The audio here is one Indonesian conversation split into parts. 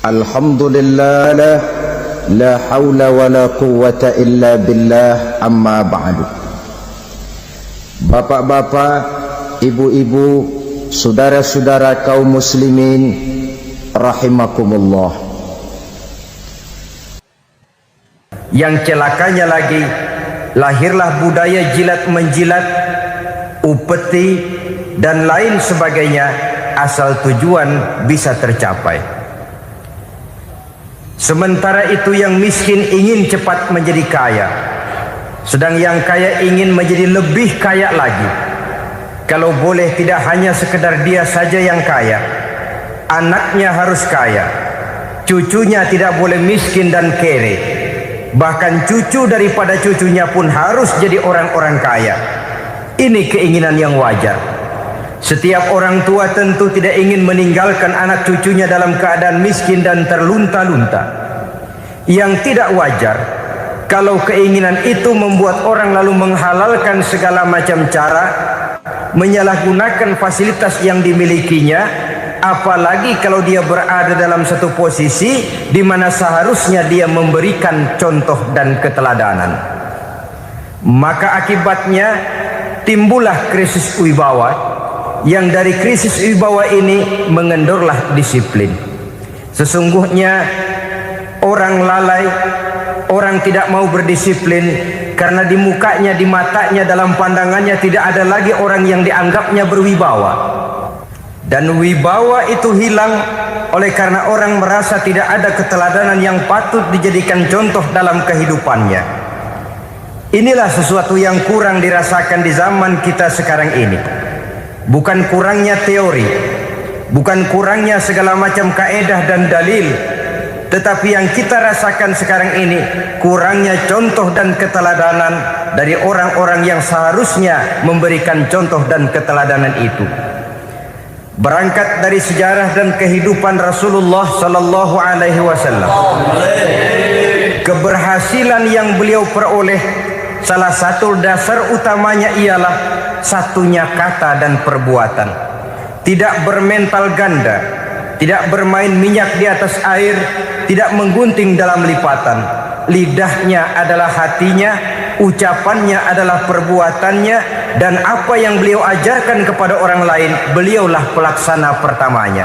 Alhamdulillah, la haula wa la quwwata illa billah, amma ba'du. Bapak-bapak, ibu-ibu, saudara-saudara kaum muslimin rahimakumullah. Yang celakanya lagi, lahirlah budaya jilat menjilat, upeti dan lain sebagainya asal tujuan bisa tercapai. Sementara itu yang miskin ingin cepat menjadi kaya, sedang yang kaya ingin menjadi lebih kaya lagi. Kalau boleh tidak hanya sekedar dia saja yang kaya, anaknya harus kaya, cucunya tidak boleh miskin dan kere, bahkan cucu daripada cucunya pun harus jadi orang-orang kaya. Ini keinginan yang wajar. Setiap orang tua tentu tidak ingin meninggalkan anak cucunya dalam keadaan miskin dan terlunta-lunta. Yang tidak wajar kalau keinginan itu membuat orang lalu menghalalkan segala macam cara, menyalahgunakan fasilitas yang dimilikinya, apalagi kalau dia berada dalam satu posisi di mana seharusnya dia memberikan contoh dan keteladanan. Maka akibatnya timbullah krisis wibawa, yang dari krisis wibawa ini mengendorlah disiplin. Sesungguhnya orang lalai, orang tidak mau berdisiplin karena di mukanya, di matanya, dalam pandangannya tidak ada lagi orang yang dianggapnya berwibawa. Dan wibawa itu hilang oleh karena orang merasa tidak ada keteladanan yang patut dijadikan contoh dalam kehidupannya. Inilah sesuatu yang kurang dirasakan di zaman kita sekarang ini. Bukan kurangnya teori, bukan kurangnya segala macam kaedah dan dalil, tetapi yang kita rasakan sekarang ini kurangnya contoh dan keteladanan dari orang-orang yang seharusnya memberikan contoh dan keteladanan itu. Berangkat dari sejarah dan kehidupan Rasulullah sallallahu alaihi wasallam, keberhasilan yang beliau peroleh, salah satu dasar utamanya ialah satunya kata dan perbuatan. Tidak bermental ganda, tidak bermain minyak di atas air, tidak menggunting dalam lipatan. Lidahnya adalah hatinya, ucapannya adalah perbuatannya, dan apa yang beliau ajarkan kepada orang lain, beliaulah pelaksana pertamanya.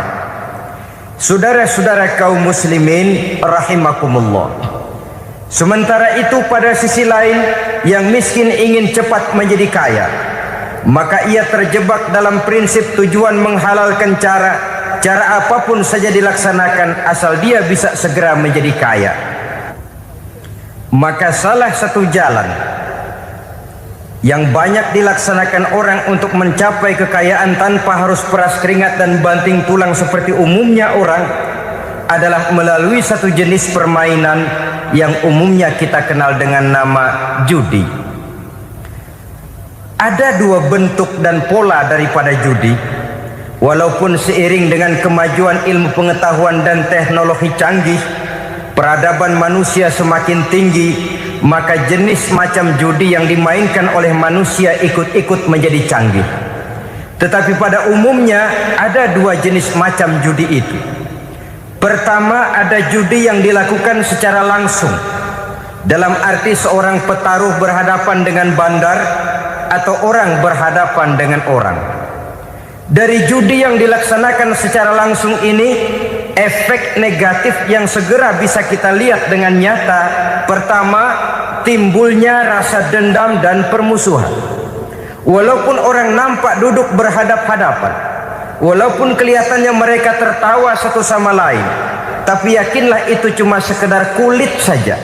Saudara-saudara kaum muslimin rahimakumullah. Sementara itu pada sisi lain, yang miskin ingin cepat menjadi kaya, maka ia terjebak dalam prinsip tujuan menghalalkan cara apapun saja dilaksanakan asal dia bisa segera menjadi kaya. Maka salah satu jalan yang banyak dilaksanakan orang untuk mencapai kekayaan tanpa harus peras keringat dan banting tulang seperti umumnya orang adalah melalui satu jenis permainan yang umumnya kita kenal dengan nama judi. Ada dua bentuk dan pola daripada judi. Walaupun seiring dengan kemajuan ilmu pengetahuan dan teknologi canggih, peradaban manusia semakin tinggi, maka jenis macam judi yang dimainkan oleh manusia ikut-ikut menjadi canggih. Tetapi pada umumnya ada dua jenis macam judi itu. Pertama, ada judi yang dilakukan secara langsung, dalam arti seorang petaruh berhadapan dengan bandar atau orang berhadapan dengan orang. Dari judi yang dilaksanakan secara langsung ini, efek negatif yang segera bisa kita lihat dengan nyata. Pertama, timbulnya rasa dendam dan permusuhan. Walaupun orang nampak duduk berhadap-hadapan, walaupun kelihatannya mereka tertawa satu sama lain, tapi yakinlah itu cuma sekedar kulit saja.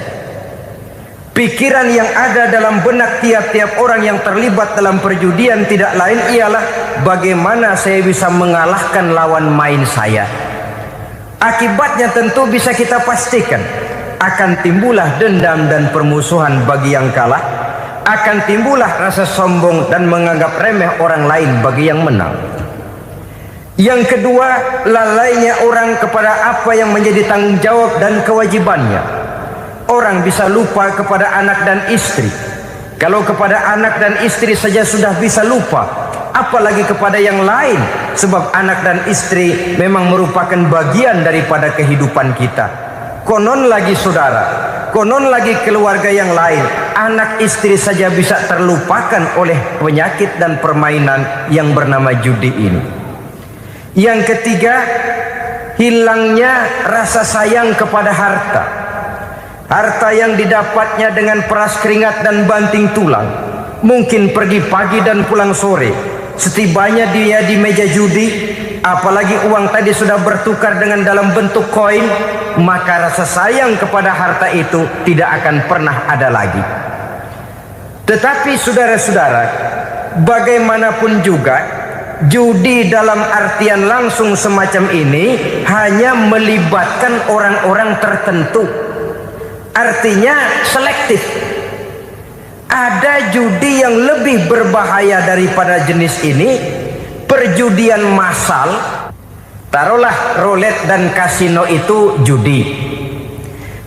Pikiran yang ada dalam benak tiap-tiap orang yang terlibat dalam perjudian tidak lain ialah bagaimana saya bisa mengalahkan lawan main saya. Akibatnya tentu bisa kita pastikan akan timbullah dendam dan permusuhan bagi yang kalah, akan timbullah rasa sombong dan menganggap remeh orang lain bagi yang menang. Yang kedua, lalainya orang kepada apa yang menjadi tanggung jawab dan kewajibannya. Orang bisa lupa kepada anak dan istri. Kalau kepada anak dan istri saja sudah bisa lupa, apalagi kepada yang lain, sebab anak dan istri memang merupakan bagian daripada kehidupan kita. Konon lagi saudara, konon lagi keluarga yang lain, anak istri saja bisa terlupakan oleh penyakit dan permainan yang bernama judi ini. Yang ketiga, hilangnya rasa sayang kepada harta. Harta yang didapatnya dengan peras keringat dan banting tulang. Mungkin pergi pagi dan pulang sore. Setibanya dia di meja judi, apalagi uang tadi sudah bertukar dengan dalam bentuk koin, maka rasa sayang kepada harta itu tidak akan pernah ada lagi. Tetapi saudara-saudara, bagaimanapun juga, judi dalam artian langsung semacam ini hanya melibatkan orang-orang tertentu. Artinya selektif. Ada judi yang lebih berbahaya daripada jenis ini, perjudian massal. Taruhlah roulette dan kasino itu judi.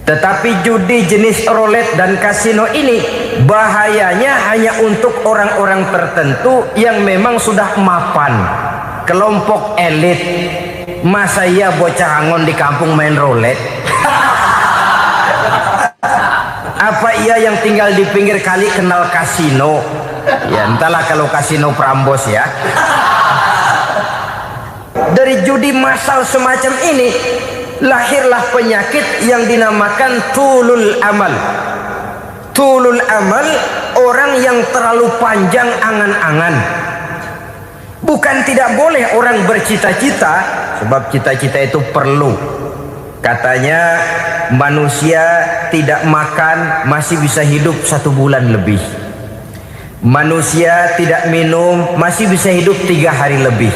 Tetapi judi jenis roulette dan kasino ini bahayanya hanya untuk orang-orang tertentu yang memang sudah mapan, kelompok elit. Masa iya bocah angon di kampung main roulette? Apa ia yang tinggal di pinggir kali kenal kasino? Ya entahlah kalau kasino Prambos ya. Dari judi massal semacam ini lahirlah penyakit yang dinamakan tulul amal. Tulul amal, orang yang terlalu panjang angan-angan. Bukan tidak boleh orang bercita-cita, sebab cita-cita itu perlu. Katanya manusia tidak makan masih bisa hidup 1 bulan lebih. Manusia tidak minum masih bisa hidup 3 hari lebih.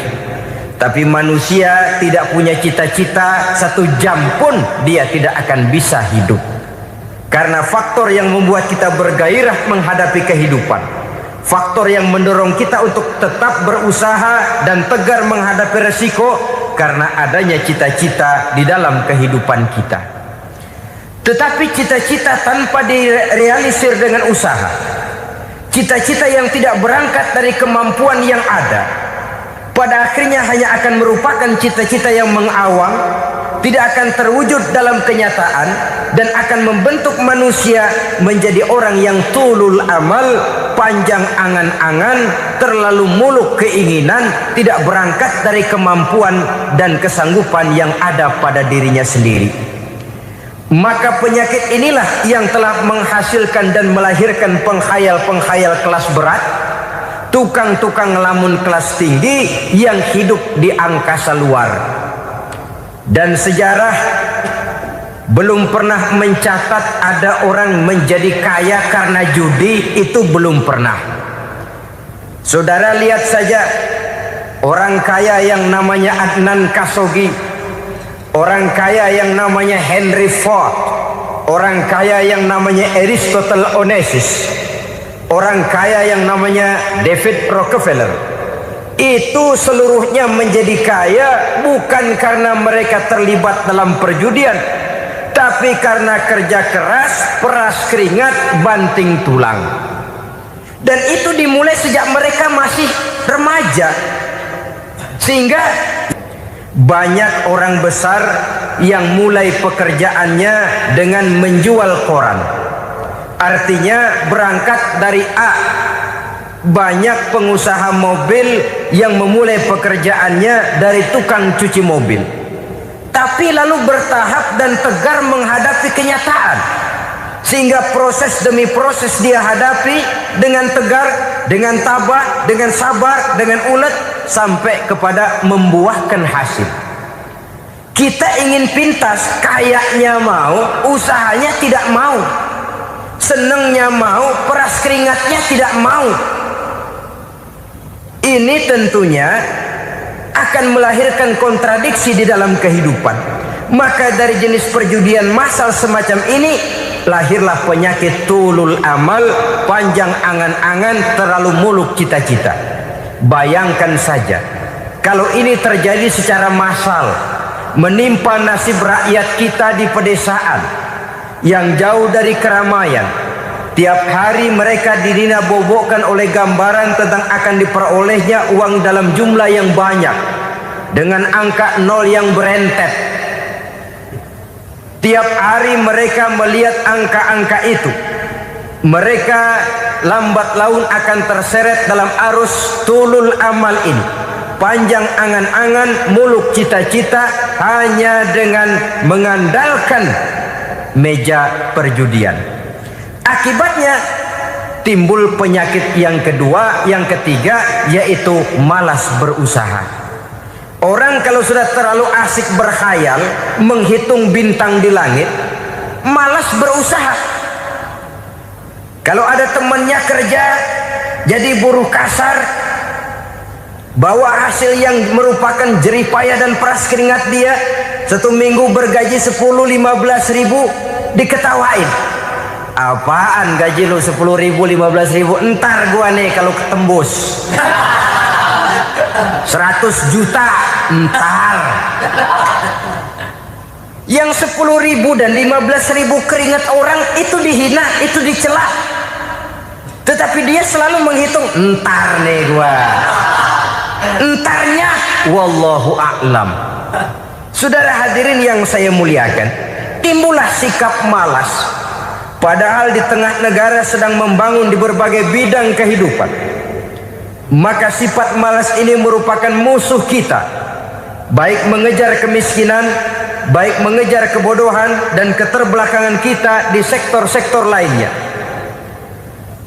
Tapi manusia tidak punya cita-cita 1 jam pun dia tidak akan bisa hidup. Karena faktor yang membuat kita bergairah menghadapi kehidupan, faktor yang mendorong kita untuk tetap berusaha dan tegar menghadapi resiko, karena adanya cita-cita di dalam kehidupan kita. Tetapi cita-cita tanpa direalisir dengan usaha, cita-cita yang tidak berangkat dari kemampuan yang ada, pada akhirnya hanya akan merupakan cita-cita yang mengawang, tidak akan terwujud dalam kenyataan, dan akan membentuk manusia menjadi orang yang tulul amal, panjang angan-angan, terlalu muluk keinginan, tidak berangkat dari kemampuan dan kesanggupan yang ada pada dirinya sendiri. Maka penyakit inilah yang telah menghasilkan dan melahirkan penghayal-penghayal kelas berat, tukang-tukang ngelamun kelas tinggi yang hidup di angkasa luar. Dan sejarah belum pernah mencatat ada orang menjadi kaya karena judi, itu belum pernah. Saudara lihat saja orang kaya yang namanya Adnan Khashoggi, orang kaya yang namanya Henry Ford, orang kaya yang namanya Aristotle Onassis, orang kaya yang namanya David Rockefeller. Itu seluruhnya menjadi kaya bukan karena mereka terlibat dalam perjudian, tapi karena kerja keras, peras keringat, banting tulang. Dan itu dimulai sejak mereka masih remaja. Sehingga banyak orang besar yang mulai pekerjaannya dengan menjual koran. Artinya berangkat dari A. Banyak pengusaha mobil yang memulai pekerjaannya dari tukang cuci mobil, tapi lalu bertahap dan tegar menghadapi kenyataan, sehingga proses demi proses dia hadapi dengan tegar, dengan tabah, dengan sabar, dengan ulet, sampai kepada membuahkan hasil. Kita ingin pintas, kayaknya mau, usahanya tidak mau, senengnya mau, peras keringatnya tidak mau. Ini tentunya akan melahirkan kontradiksi di dalam kehidupan. Maka dari jenis perjudian massal semacam ini lahirlah penyakit tulul amal, panjang angan-angan, terlalu muluk cita-cita. Bayangkan saja kalau ini terjadi secara massal, menimpa nasib rakyat kita di pedesaan yang jauh dari keramaian, Tiap hari mereka dinina-bobokkan oleh gambaran tentang akan diperolehnya uang dalam jumlah yang banyak dengan angka nol yang berentet. Tiap hari mereka melihat angka-angka itu. Mereka lambat laun akan terseret dalam arus tulul amal ini. Panjang angan-angan, muluk cita-cita hanya dengan mengandalkan meja perjudian. Akibatnya timbul penyakit yang kedua, yang ketiga, yaitu malas berusaha. Orang kalau sudah terlalu asik berkhayal, menghitung bintang di langit, malas berusaha. Kalau ada temannya kerja jadi buruh kasar, bawa hasil yang merupakan jeripaya dan peras keringat dia, 1 minggu bergaji 10-15 ribu, diketawain. Apaan gaji lu 10 ribu 15 ribu, entar gua nih kalau ketembus 100 juta entar. Yang 10 ribu dan 15 ribu keringat orang itu dihina, itu dicela, tetapi dia selalu menghitung entar nih gua, entarnya wallahu a'lam. Saudara hadirin yang saya muliakan, timbullah sikap malas. Padahal di tengah negara sedang membangun di berbagai bidang kehidupan. Maka sifat malas ini merupakan musuh kita. Baik mengejar kemiskinan, baik mengejar kebodohan dan keterbelakangan kita di sektor-sektor lainnya.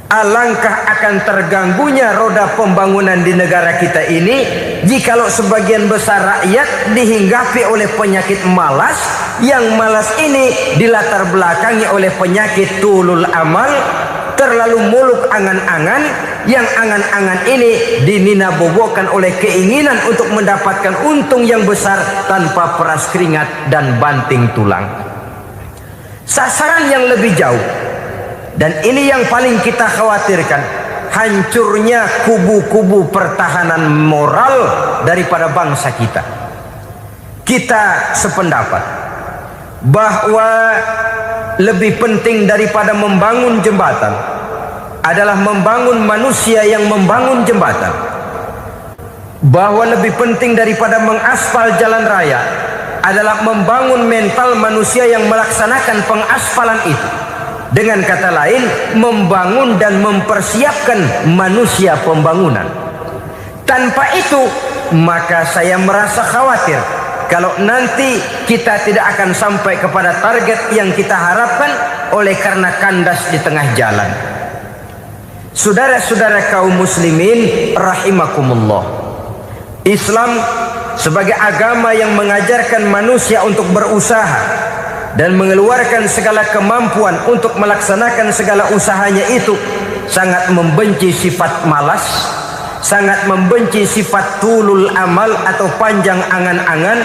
Alangkah akan terganggunya roda pembangunan di negara kita ini jikalau sebagian besar rakyat dihinggapi oleh penyakit malas, yang malas ini dilatar belakangi oleh penyakit tulul amal, terlalu muluk angan-angan, yang angan-angan ini dinina-bobokkan oleh keinginan untuk mendapatkan untung yang besar tanpa peras keringat dan banting tulang. Sasaran yang lebih jauh, dan ini yang paling kita khawatirkan, hancurnya kubu-kubu pertahanan moral daripada bangsa kita. Kita sependapat bahwa lebih penting daripada membangun jembatan adalah membangun manusia yang membangun jembatan. Bahwa lebih penting daripada mengaspal jalan raya adalah membangun mental manusia yang melaksanakan pengaspalan itu. Dengan kata lain, membangun dan mempersiapkan manusia pembangunan. Tanpa itu, maka saya merasa khawatir kalau nanti kita tidak akan sampai kepada target yang kita harapkan oleh karena kandas di tengah jalan. Saudara-saudara kaum muslimin rahimakumullah, Islam sebagai agama yang mengajarkan manusia untuk berusaha dan mengeluarkan segala kemampuan untuk melaksanakan segala usahanya itu, sangat membenci sifat malas, sangat membenci sifat tulul amal atau panjang angan-angan.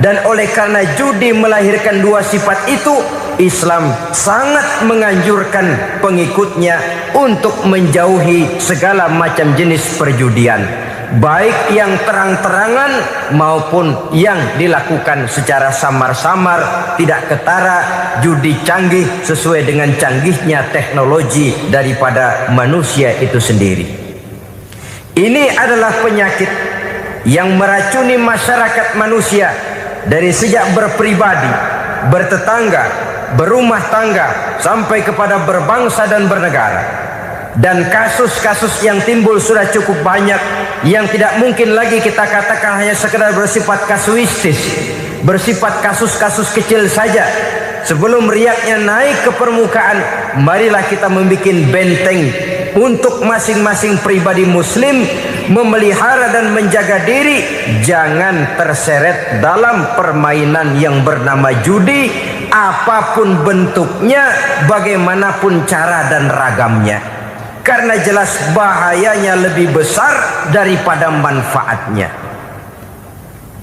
Dan oleh karena judi melahirkan dua sifat itu, Islam sangat menganjurkan pengikutnya untuk menjauhi segala macam jenis perjudian, baik yang terang-terangan maupun yang dilakukan secara samar-samar, tidak ketara, judi canggih sesuai dengan canggihnya teknologi daripada manusia itu sendiri. Ini adalah penyakit yang meracuni masyarakat manusia dari sejak berpribadi, bertetangga, berumah tangga, sampai kepada berbangsa dan bernegara. Dan kasus-kasus yang timbul sudah cukup banyak, yang tidak mungkin lagi kita katakan hanya sekedar bersifat kasuistis, bersifat kasus-kasus kecil saja. Sebelum riaknya naik ke permukaan, marilah kita membuat benteng untuk masing-masing pribadi muslim memelihara dan menjaga diri jangan terseret dalam permainan yang bernama judi, apapun bentuknya, bagaimanapun cara dan ragamnya. Karena jelas bahayanya lebih besar daripada manfaatnya.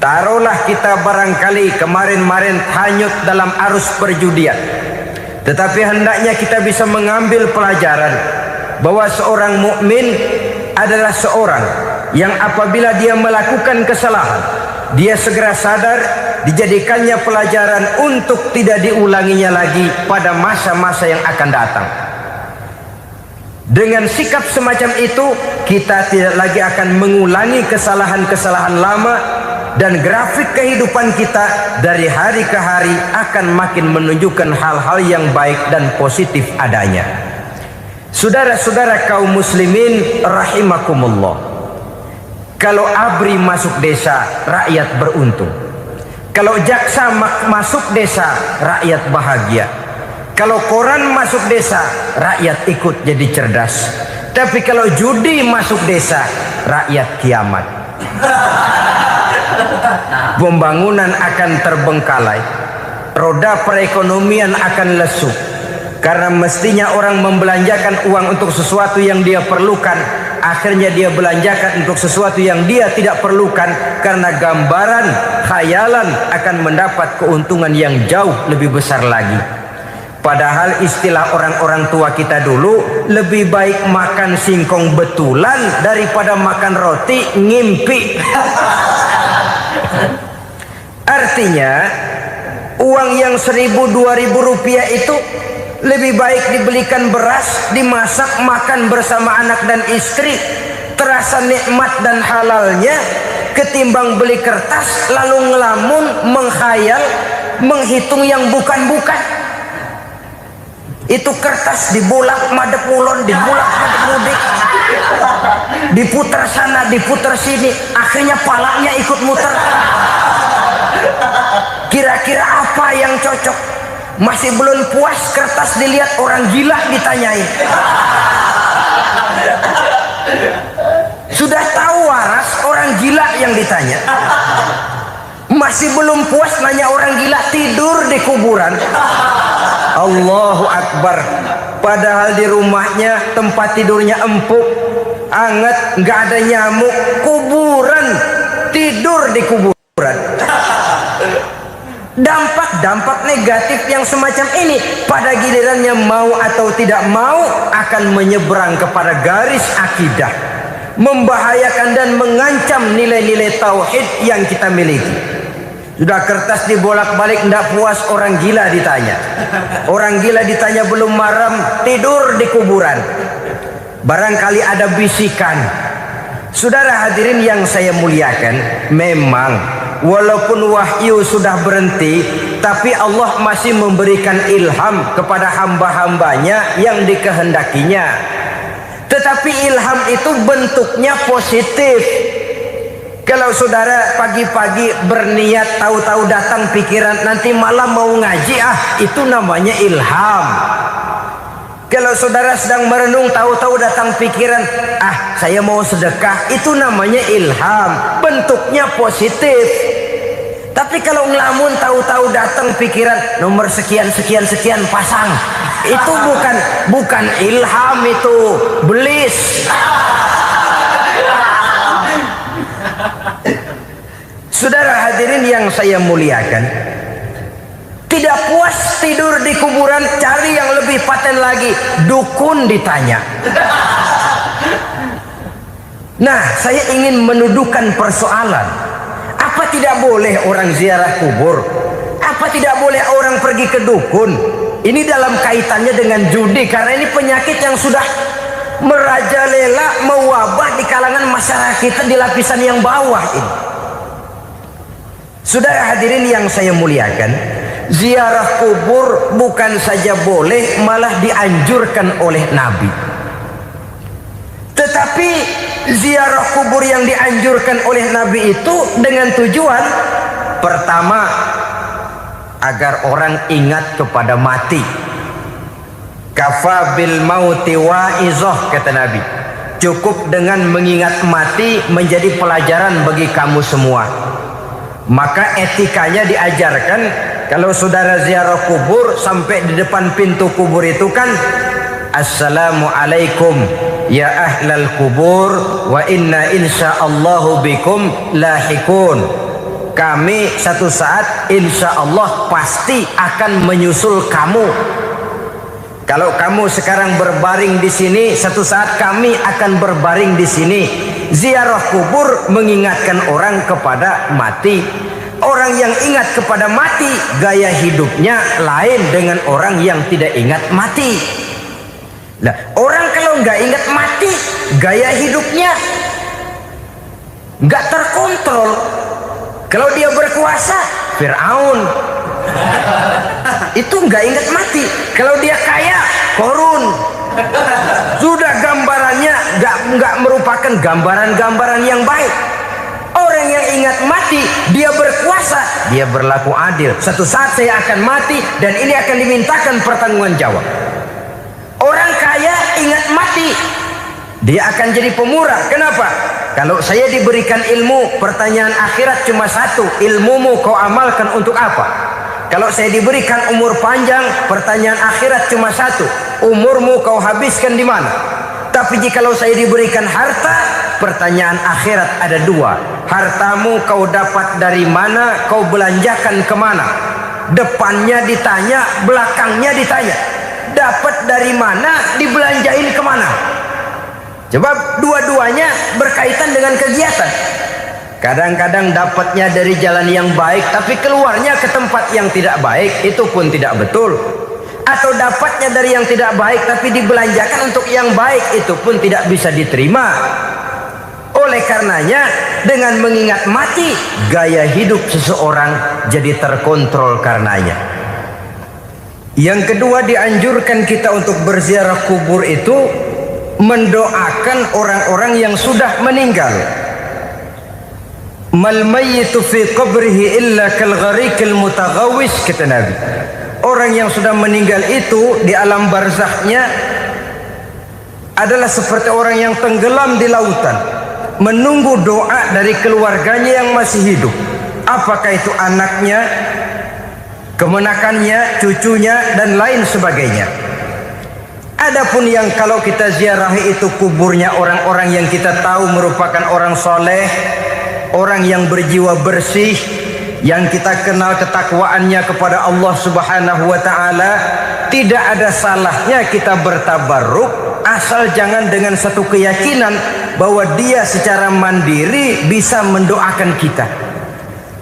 Taruhlah kita barangkali kemarin-marin hanyut dalam arus perjudian, tetapi hendaknya kita bisa mengambil pelajaran bahwa seorang mukmin adalah seorang yang apabila dia melakukan kesalahan, dia segera sadar, dijadikannya pelajaran untuk tidak diulanginya lagi pada masa-masa yang akan datang. Dengan sikap semacam itu, kita tidak lagi akan mengulangi kesalahan-kesalahan lama, dan grafik kehidupan kita dari hari ke hari akan makin menunjukkan hal-hal yang baik dan positif adanya. Saudara-saudara kaum muslimin rahimakumullah, kalau ABRI masuk desa, rakyat beruntung. Kalau jaksa masuk desa, rakyat bahagia. Kalau koran masuk desa, rakyat ikut jadi cerdas. Tapi kalau judi masuk desa, rakyat kiamat. Pembangunan akan terbengkalai, roda perekonomian akan lesu, karena mestinya orang membelanjakan uang untuk sesuatu yang dia perlukan, akhirnya dia belanjakan untuk sesuatu yang dia tidak perlukan, karena gambaran khayalan akan mendapat keuntungan yang jauh lebih besar lagi. Padahal istilah orang-orang tua kita dulu, lebih baik makan singkong betulan daripada makan roti ngimpi. Artinya uang yang 1.000-2.000 rupiah itu lebih baik dibelikan beras, dimasak makan bersama anak dan istri, terasa nikmat dan halalnya, ketimbang beli kertas lalu ngelamun, menghayal, menghitung yang bukan-bukan. Itu kertas dibolak madep ulon, dibolak madep mudik, diputar sana diputar sini, akhirnya palanya ikut muter. Kira-kira apa yang cocok? Masih belum puas kertas dilihat, orang gila ditanyain. Sudah tahu waras, orang gila yang ditanya. Masih belum puas, nanya orang gila, tidur di kuburan. Allahu Akbar. Padahal di rumahnya tempat tidurnya empuk, anget, nggak ada nyamuk. Kuburan, tidur di kuburan. Dampak-dampak negatif yang semacam ini pada gilirannya mau atau tidak mau akan menyeberang kepada garis akidah, membahayakan dan mengancam nilai-nilai tauhid yang kita miliki. Sudah kertas dibolak-balik, tidak puas, orang gila ditanya. Orang gila ditanya belum maram, tidur di kuburan. Barangkali ada bisikan. Saudara hadirin yang saya muliakan, memang walaupun wahyu sudah berhenti, tapi Allah masih memberikan ilham kepada hamba-hambanya yang dikehendakinya. Tetapi ilham itu bentuknya positif. Kalau saudara pagi-pagi berniat, tahu-tahu datang pikiran nanti malam mau ngaji, itu namanya ilham. Kalau saudara sedang merenung, tahu-tahu datang pikiran, saya mau sedekah, itu namanya ilham, bentuknya positif. Tapi kalau ngelamun, tahu-tahu datang pikiran nomor sekian sekian sekian pasang, itu bukan ilham, itu belis. Saudara hadirin yang saya muliakan, tidak puas tidur di kuburan, cari yang lebih paten lagi, dukun ditanya. Nah, saya ingin menuduhkan persoalan. Apa tidak boleh orang ziarah kubur? Apa tidak boleh orang pergi ke dukun? Ini dalam kaitannya dengan judi, karena ini penyakit yang sudah merajalela, mewabah di kalangan masyarakat kita di lapisan yang bawah ini. Saudara hadirin yang saya muliakan, ziarah kubur bukan saja boleh, malah dianjurkan oleh Nabi. Tetapi ziarah kubur yang dianjurkan oleh Nabi itu dengan tujuan pertama, agar orang ingat kepada mati. Kafa bil mauti wa'izah, kata Nabi. Cukup dengan mengingat mati menjadi pelajaran bagi kamu semua. Maka etikanya diajarkan, kalau saudara ziarah kubur, sampai di depan pintu kubur itu kan, Assalamualaikum ya ahlal kubur wa inna insyaallahu bikum lahikun. Kami satu saat insya Allah pasti akan menyusul kamu. Kalau kamu sekarang berbaring di sini, satu saat kami akan berbaring di sini. Ziarah kubur mengingatkan orang kepada mati. Orang yang ingat kepada mati, gaya hidupnya lain dengan orang yang tidak ingat mati. Nah, orang kalau kalau nggak ingat mati, gaya hidupnya nggak terkontrol. Kalau dia berkuasa, Fir'aun. Itu nggak ingat mati. Kalau dia kaya, Korun. Sudah gambarannya nggak merupakan gambaran-gambaran yang baik. Orang yang ingat mati, dia berkuasa, dia berlaku adil. Satu saat saya akan mati dan ini akan dimintakan pertanggungan jawab. Orang kaya ingat mati, dia akan jadi pemurah. Kenapa? Kalau saya diberikan ilmu, pertanyaan akhirat cuma satu, ilmumu kau amalkan untuk apa? Kalau saya diberikan umur panjang, pertanyaan akhirat cuma satu, umurmu kau habiskan di mana? Tapi jikalau saya diberikan harta, pertanyaan akhirat ada dua, hartamu kau dapat dari mana, kau belanjakan kemana? Depannya ditanya, belakangnya ditanya. Dapat dari mana, dibelanjain kemana? Sebab dua-duanya berkaitan dengan kegiatan. Kadang-kadang dapatnya dari jalan yang baik, tapi keluarnya ke tempat yang tidak baik, itu pun tidak betul. Atau dapatnya dari yang tidak baik, tapi dibelanjakan untuk yang baik, itu pun tidak bisa diterima. Oleh karenanya, dengan mengingat mati, gaya hidup seseorang jadi terkontrol karenanya. Yang kedua, dianjurkan kita untuk berziarah kubur itu mendoakan orang-orang yang sudah meninggal. Mal mayyitu fi qabrihi illa kal gharikil mutaghawis, kata Nabi. Orang yang sudah meninggal itu di alam barzakhnya adalah seperti orang yang tenggelam di lautan, menunggu doa dari keluarganya yang masih hidup. Apakah itu anaknya, kemenakannya, cucunya, dan lain sebagainya. Adapun yang kalau kita ziarahi itu kuburnya orang-orang yang kita tahu merupakan orang soleh, orang yang berjiwa bersih, yang kita kenal ketakwaannya kepada Allah Subhanahu wa ta'ala, tidak ada salahnya kita bertabarruk, asal jangan dengan satu keyakinan bahwa dia secara mandiri bisa mendoakan kita.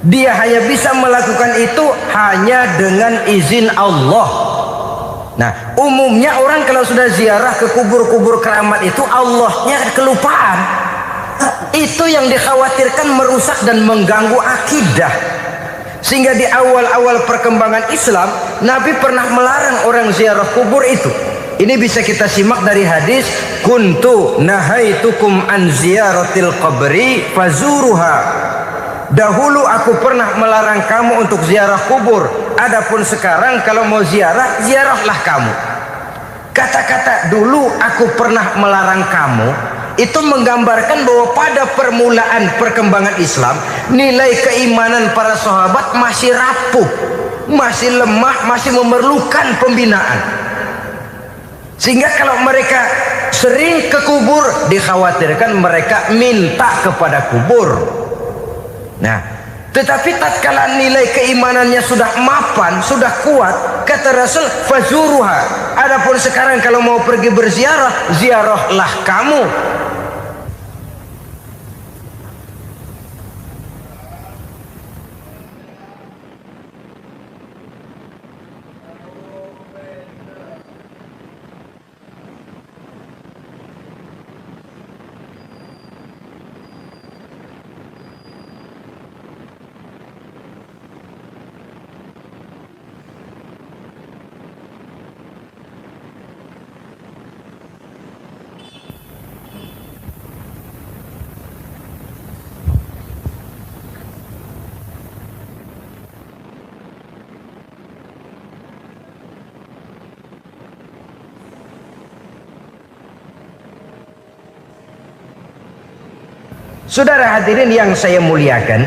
Dia hanya bisa melakukan itu hanya dengan izin Allah. Nah, umumnya orang kalau sudah ziarah ke kubur-kubur keramat itu, Allahnya kelupaan. Itu yang dikhawatirkan merusak dan mengganggu akidah. Sehingga di awal-awal perkembangan Islam, Nabi pernah melarang orang ziarah kubur itu. Ini bisa kita simak dari hadis, kuntu nahaitukum an ziyaratil qabri fazuruha. Dahulu aku pernah melarang kamu untuk ziarah kubur. Adapun sekarang kalau mau ziarah, ziarahlah kamu. Kata-kata dulu aku pernah melarang kamu itu menggambarkan bahwa pada permulaan perkembangan Islam, nilai keimanan para sahabat masih rapuh, masih lemah, masih memerlukan pembinaan. Sehingga kalau mereka sering ke kubur, dikhawatirkan mereka minta kepada kubur. Nah, tetapi tatkala nilai keimanannya sudah mapan, sudah kuat, kata Rasul, fazuruha. Adapun sekarang kalau mau pergi berziarah, ziarahlah kamu. Saudara hadirin yang saya muliakan,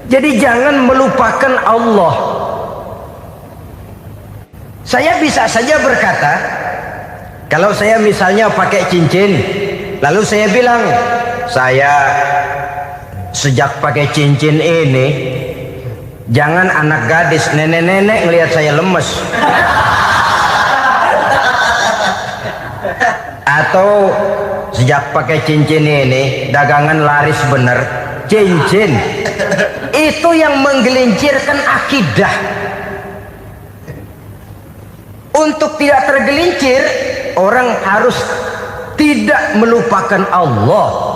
jadi jangan melupakan Allah. Saya bisa saja berkata, kalau saya misalnya pakai cincin, lalu saya bilang, saya sejak pakai cincin ini, jangan anak gadis, nenek-nenek ngelihat saya lemes. Atau sejak pakai cincin ini dagangan laris bener. Cincin itu yang menggelincirkan akidah. Untuk tidak tergelincir, orang harus tidak melupakan Allah.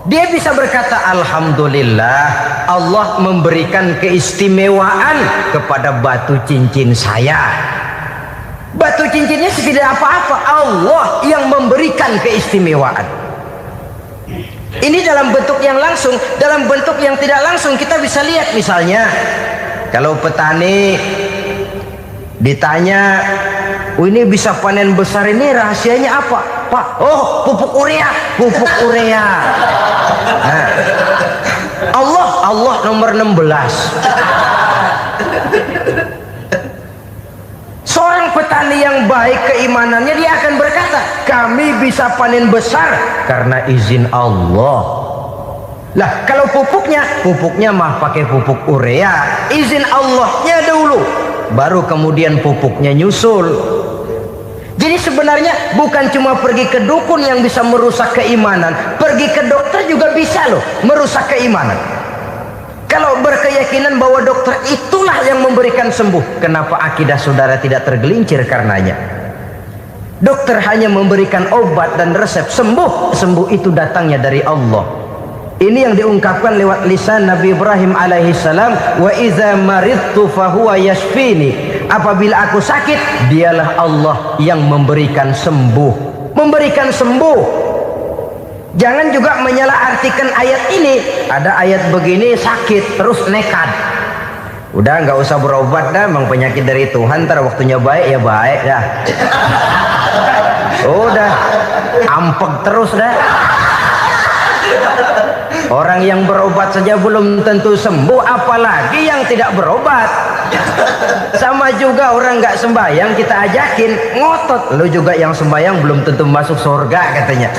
Dia bisa berkata, alhamdulillah, Allah memberikan keistimewaan kepada batu cincin saya. Batu cincinnya tidak apa-apa, Allah yang memberikan keistimewaan. Ini dalam bentuk yang langsung. Dalam bentuk yang tidak langsung kita bisa lihat, misalnya kalau petani ditanya, oh ini bisa panen besar ini rahasianya apa Pak? Oh, pupuk urea. Pupuk urea. Nah, Allah nomor 16. Seorang petani yang baik keimanannya, dia akan berkata, kami bisa panen besar karena izin Allah. Lah kalau pupuknya mah pakai pupuk urea, izin Allahnya dulu, baru kemudian pupuknya nyusul. Jadi sebenarnya bukan cuma pergi ke dukun yang bisa merusak keimanan, pergi ke dokter juga bisa loh merusak keimanan. Kalau berkeyakinan bahwa dokter itulah yang memberikan sembuh, kenapa akidah saudara tidak tergelincir karenanya? Dokter hanya memberikan obat dan resep, sembuh itu datangnya dari Allah. Ini yang diungkapkan lewat lisan Nabi Ibrahim alaihissalam, wa iza maridtu fahuwa yashfini. Apabila aku sakit, dialah Allah yang memberikan sembuh. Memberikan sembuh. Jangan juga menyalahartikan ayat ini. Ada ayat begini sakit terus nekat. Udah nggak usah berobat dah, emang penyakit dari Tuhan, ntar waktunya baik ya baik dah. Udah ampek terus dah. Orang yang berobat saja belum tentu sembuh, apalagi yang tidak berobat. Sama juga orang nggak sembahyang kita ajakin ngotot, lu juga yang sembahyang belum tentu masuk surga katanya.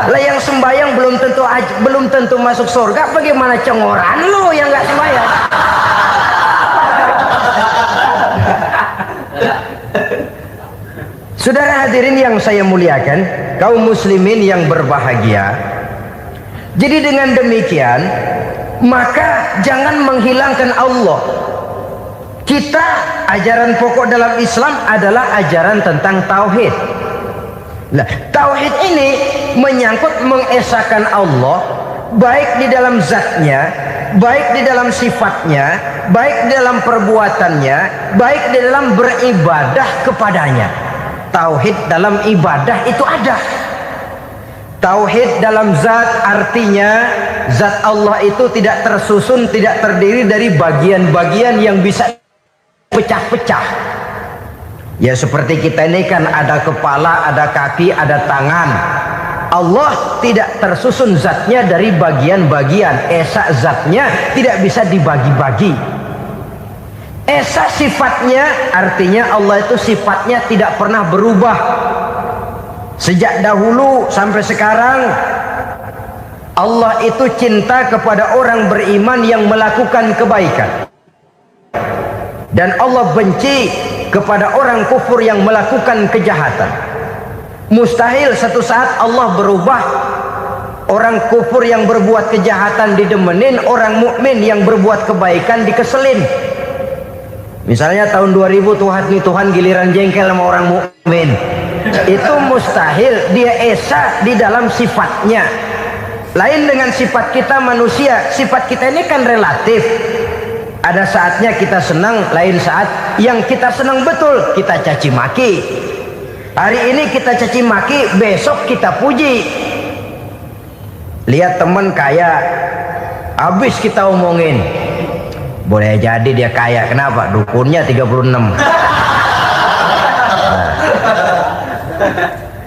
Lah yang sembahyang belum tentu masuk surga, bagaimana cengoran lu yang nggak sembahyang? Saudara hadirin yang saya muliakan, kaum muslimin yang berbahagia. Jadi dengan demikian, maka jangan menghilangkan Allah. Kita, ajaran pokok dalam Islam adalah ajaran tentang tauhid. Nah, tauhid ini menyangkut mengesahkan Allah, baik di dalam zatnya, baik di dalam sifatnya, baik di dalam perbuatannya, baik di dalam beribadah kepadanya. Tauhid dalam ibadah itu ada. Tauhid dalam zat artinya zat Allah itu tidak tersusun, tidak terdiri dari bagian-bagian yang bisa pecah-pecah. Ya seperti kita ini kan ada kepala, ada kaki, ada tangan. Allah tidak tersusun zatnya dari bagian-bagian. Esa zatnya tidak bisa dibagi-bagi. Esa sifatnya artinya Allah itu sifatnya tidak pernah berubah. Sejak dahulu sampai sekarang, Allah itu cinta kepada orang beriman yang melakukan kebaikan, dan Allah benci kepada orang kufur yang melakukan kejahatan. Mustahil satu saat Allah berubah. Orang kufur yang berbuat kejahatan didemenin, orang mukmin yang berbuat kebaikan dikeselin. Misalnya tahun 2000 Tuhan giliran jengkel sama orang mukmin. Itu mustahil. Dia esa di dalam sifatnya. Lain dengan sifat kita manusia. Sifat kita ini kan relatif. Ada saatnya kita senang, lain saat yang kita senang betul kita caci maki. Hari ini kita caci maki, besok kita puji. Lihat teman kaya, habis kita omongin, boleh jadi dia kaya. Kenapa? Dukunnya 36.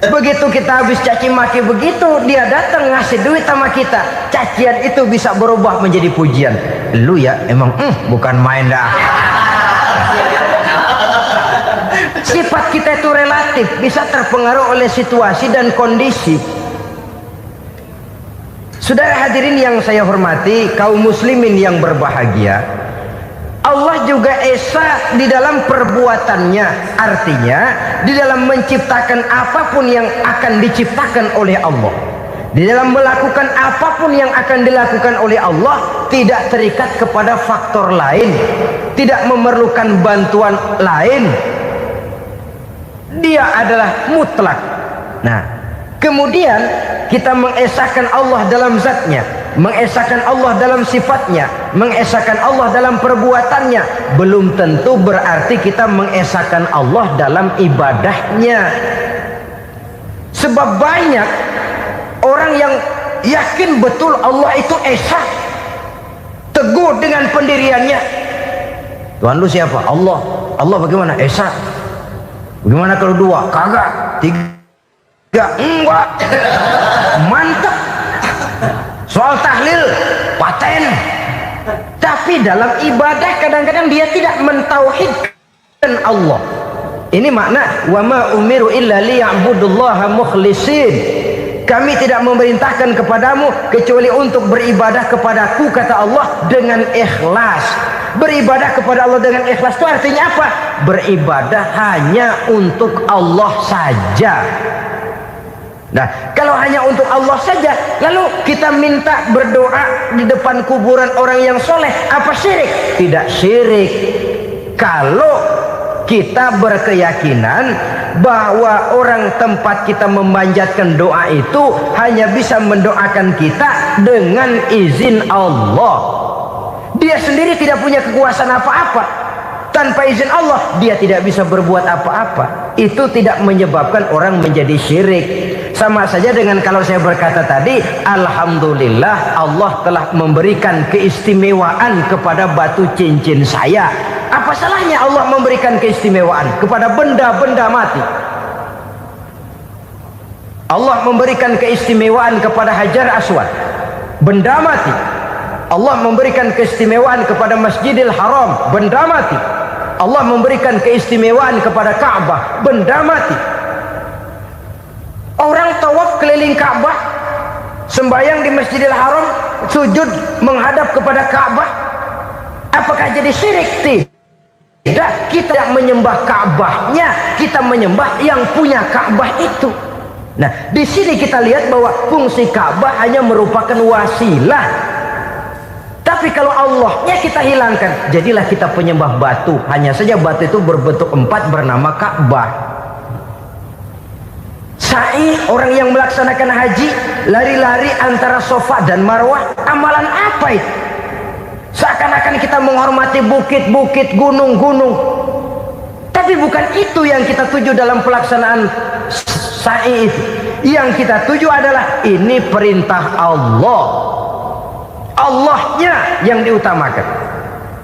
Begitu kita habis caci maki begitu, dia datang ngasih duit sama kita, cacian itu bisa berubah menjadi pujian. Lu ya emang bukan main dah. Sifat kita itu relatif, bisa terpengaruh oleh situasi dan kondisi. Saudara hadirin yang saya hormati, kaum muslimin yang berbahagia, Allah juga esa di dalam perbuatannya. Artinya di dalam menciptakan apapun yang akan diciptakan oleh Allah, di dalam melakukan apapun yang akan dilakukan oleh Allah, tidak terikat kepada faktor lain, tidak memerlukan bantuan lain. Dia adalah mutlak. Nah, Kemudian kita mengesahkan Allah dalam zatnya, mengesahkan Allah dalam sifatnya, mengesahkan Allah dalam perbuatannya. Belum tentu berarti kita mengesahkan Allah dalam ibadahnya. Sebab banyak orang yang yakin betul Allah itu esa, teguh dengan pendiriannya. Tuhan lu siapa? Allah. Allah bagaimana? Esa. Bagaimana kalau dua? Kagak. Tiga? Enggak. Mantap. Soal tahlil paten. Tapi dalam ibadah kadang-kadang dia tidak mentauhidkan Allah. Ini makna wa ma umiru illa liya'budullaha mukhlisin. Kami tidak memerintahkan kepadamu kecuali untuk beribadah kepadaku, kata Allah, dengan ikhlas. Beribadah kepada Allah dengan ikhlas itu artinya apa? Beribadah hanya untuk Allah saja. Nah, kalau hanya untuk Allah saja, lalu kita minta berdoa di depan kuburan orang yang soleh, apa syirik? Tidak syirik. Kalau kita berkeyakinan bahwa orang tempat kita memanjatkan doa itu hanya bisa mendoakan kita dengan izin Allah. Dia sendiri tidak punya kekuasaan apa-apa. Tanpa izin Allah dia tidak bisa berbuat apa-apa. Itu tidak menyebabkan orang menjadi syirik. Sama saja dengan kalau saya berkata tadi, alhamdulillah Allah telah memberikan keistimewaan kepada batu cincin saya. Apa salahnya Allah memberikan keistimewaan kepada benda-benda mati? Allah memberikan keistimewaan kepada Hajar Aswad, benda mati. Allah memberikan keistimewaan kepada Masjidil Haram, benda mati. Allah memberikan keistimewaan kepada Ka'bah, benda mati. Orang tawaf keliling Ka'bah, sembahyang di Masjidil Haram, sujud menghadap kepada Ka'bah, apakah jadi syirik? Tidak, kita yang menyembah Ka'bahnya, kita menyembah yang punya Ka'bah itu. Nah, di sini kita lihat bahwa fungsi Ka'bah hanya merupakan wasilah. Tapi kalau Allahnya kita hilangkan, jadilah kita penyembah batu. Hanya saja batu itu berbentuk 4 bernama Ka'bah. Sa'i, orang yang melaksanakan haji, lari-lari antara Safa dan Marwah, amalan apa itu? Seakan-akan kita menghormati bukit-bukit, gunung-gunung. Tapi bukan itu yang kita tuju dalam pelaksanaan sa'i itu. Yang kita tuju adalah ini perintah Allah. Allahnya yang diutamakan.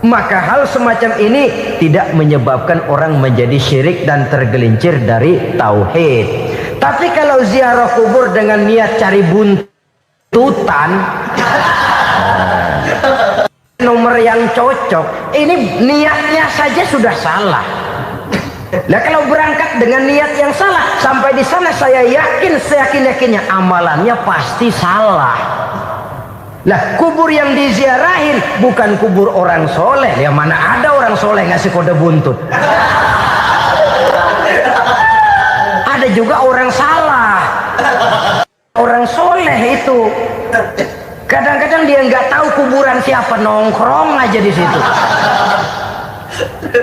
Maka hal semacam ini tidak menyebabkan orang menjadi syirik dan tergelincir dari tauhid. Tapi kalau ziarah kubur dengan niat cari buntutan, nomor yang cocok, ini niatnya saja sudah salah. Nah, kalau berangkat dengan niat yang salah, sampai di sana saya yakin, seyakin-yakinnya amalannya pasti salah. Lah, kubur yang diziarahin bukan kubur orang soleh. Ya mana ada orang soleh ngasih kode buntut. Ada juga orang salah. Orang soleh itu kadang-kadang dia nggak tahu kuburan siapa, nongkrong aja di situ.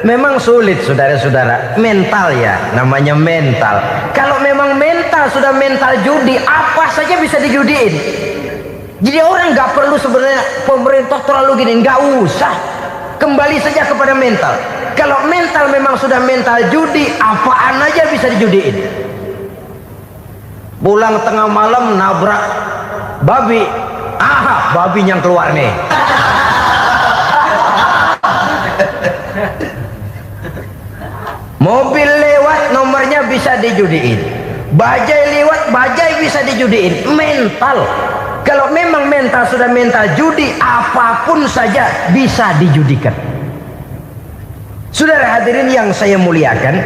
Memang sulit, saudara-saudara. Mental ya, namanya mental. Kalau memang mental sudah mental judi, apa saja bisa dijudiin. Jadi orang nggak perlu sebenarnya pemerintah terlalu gini, nggak usah. Kembali saja kepada mental. Kalau mental memang sudah mental judi, apaan aja bisa dijudiin. Pulang tengah malam nabrak babi, babi yang keluar nih. Mobil lewat, nomornya bisa dijudiin. Bajai lewat, bajai bisa dijudiin. Mental. Kalau memang mental sudah mental judi, apapun saja bisa dijudikan. Saudara hadirin yang saya muliakan,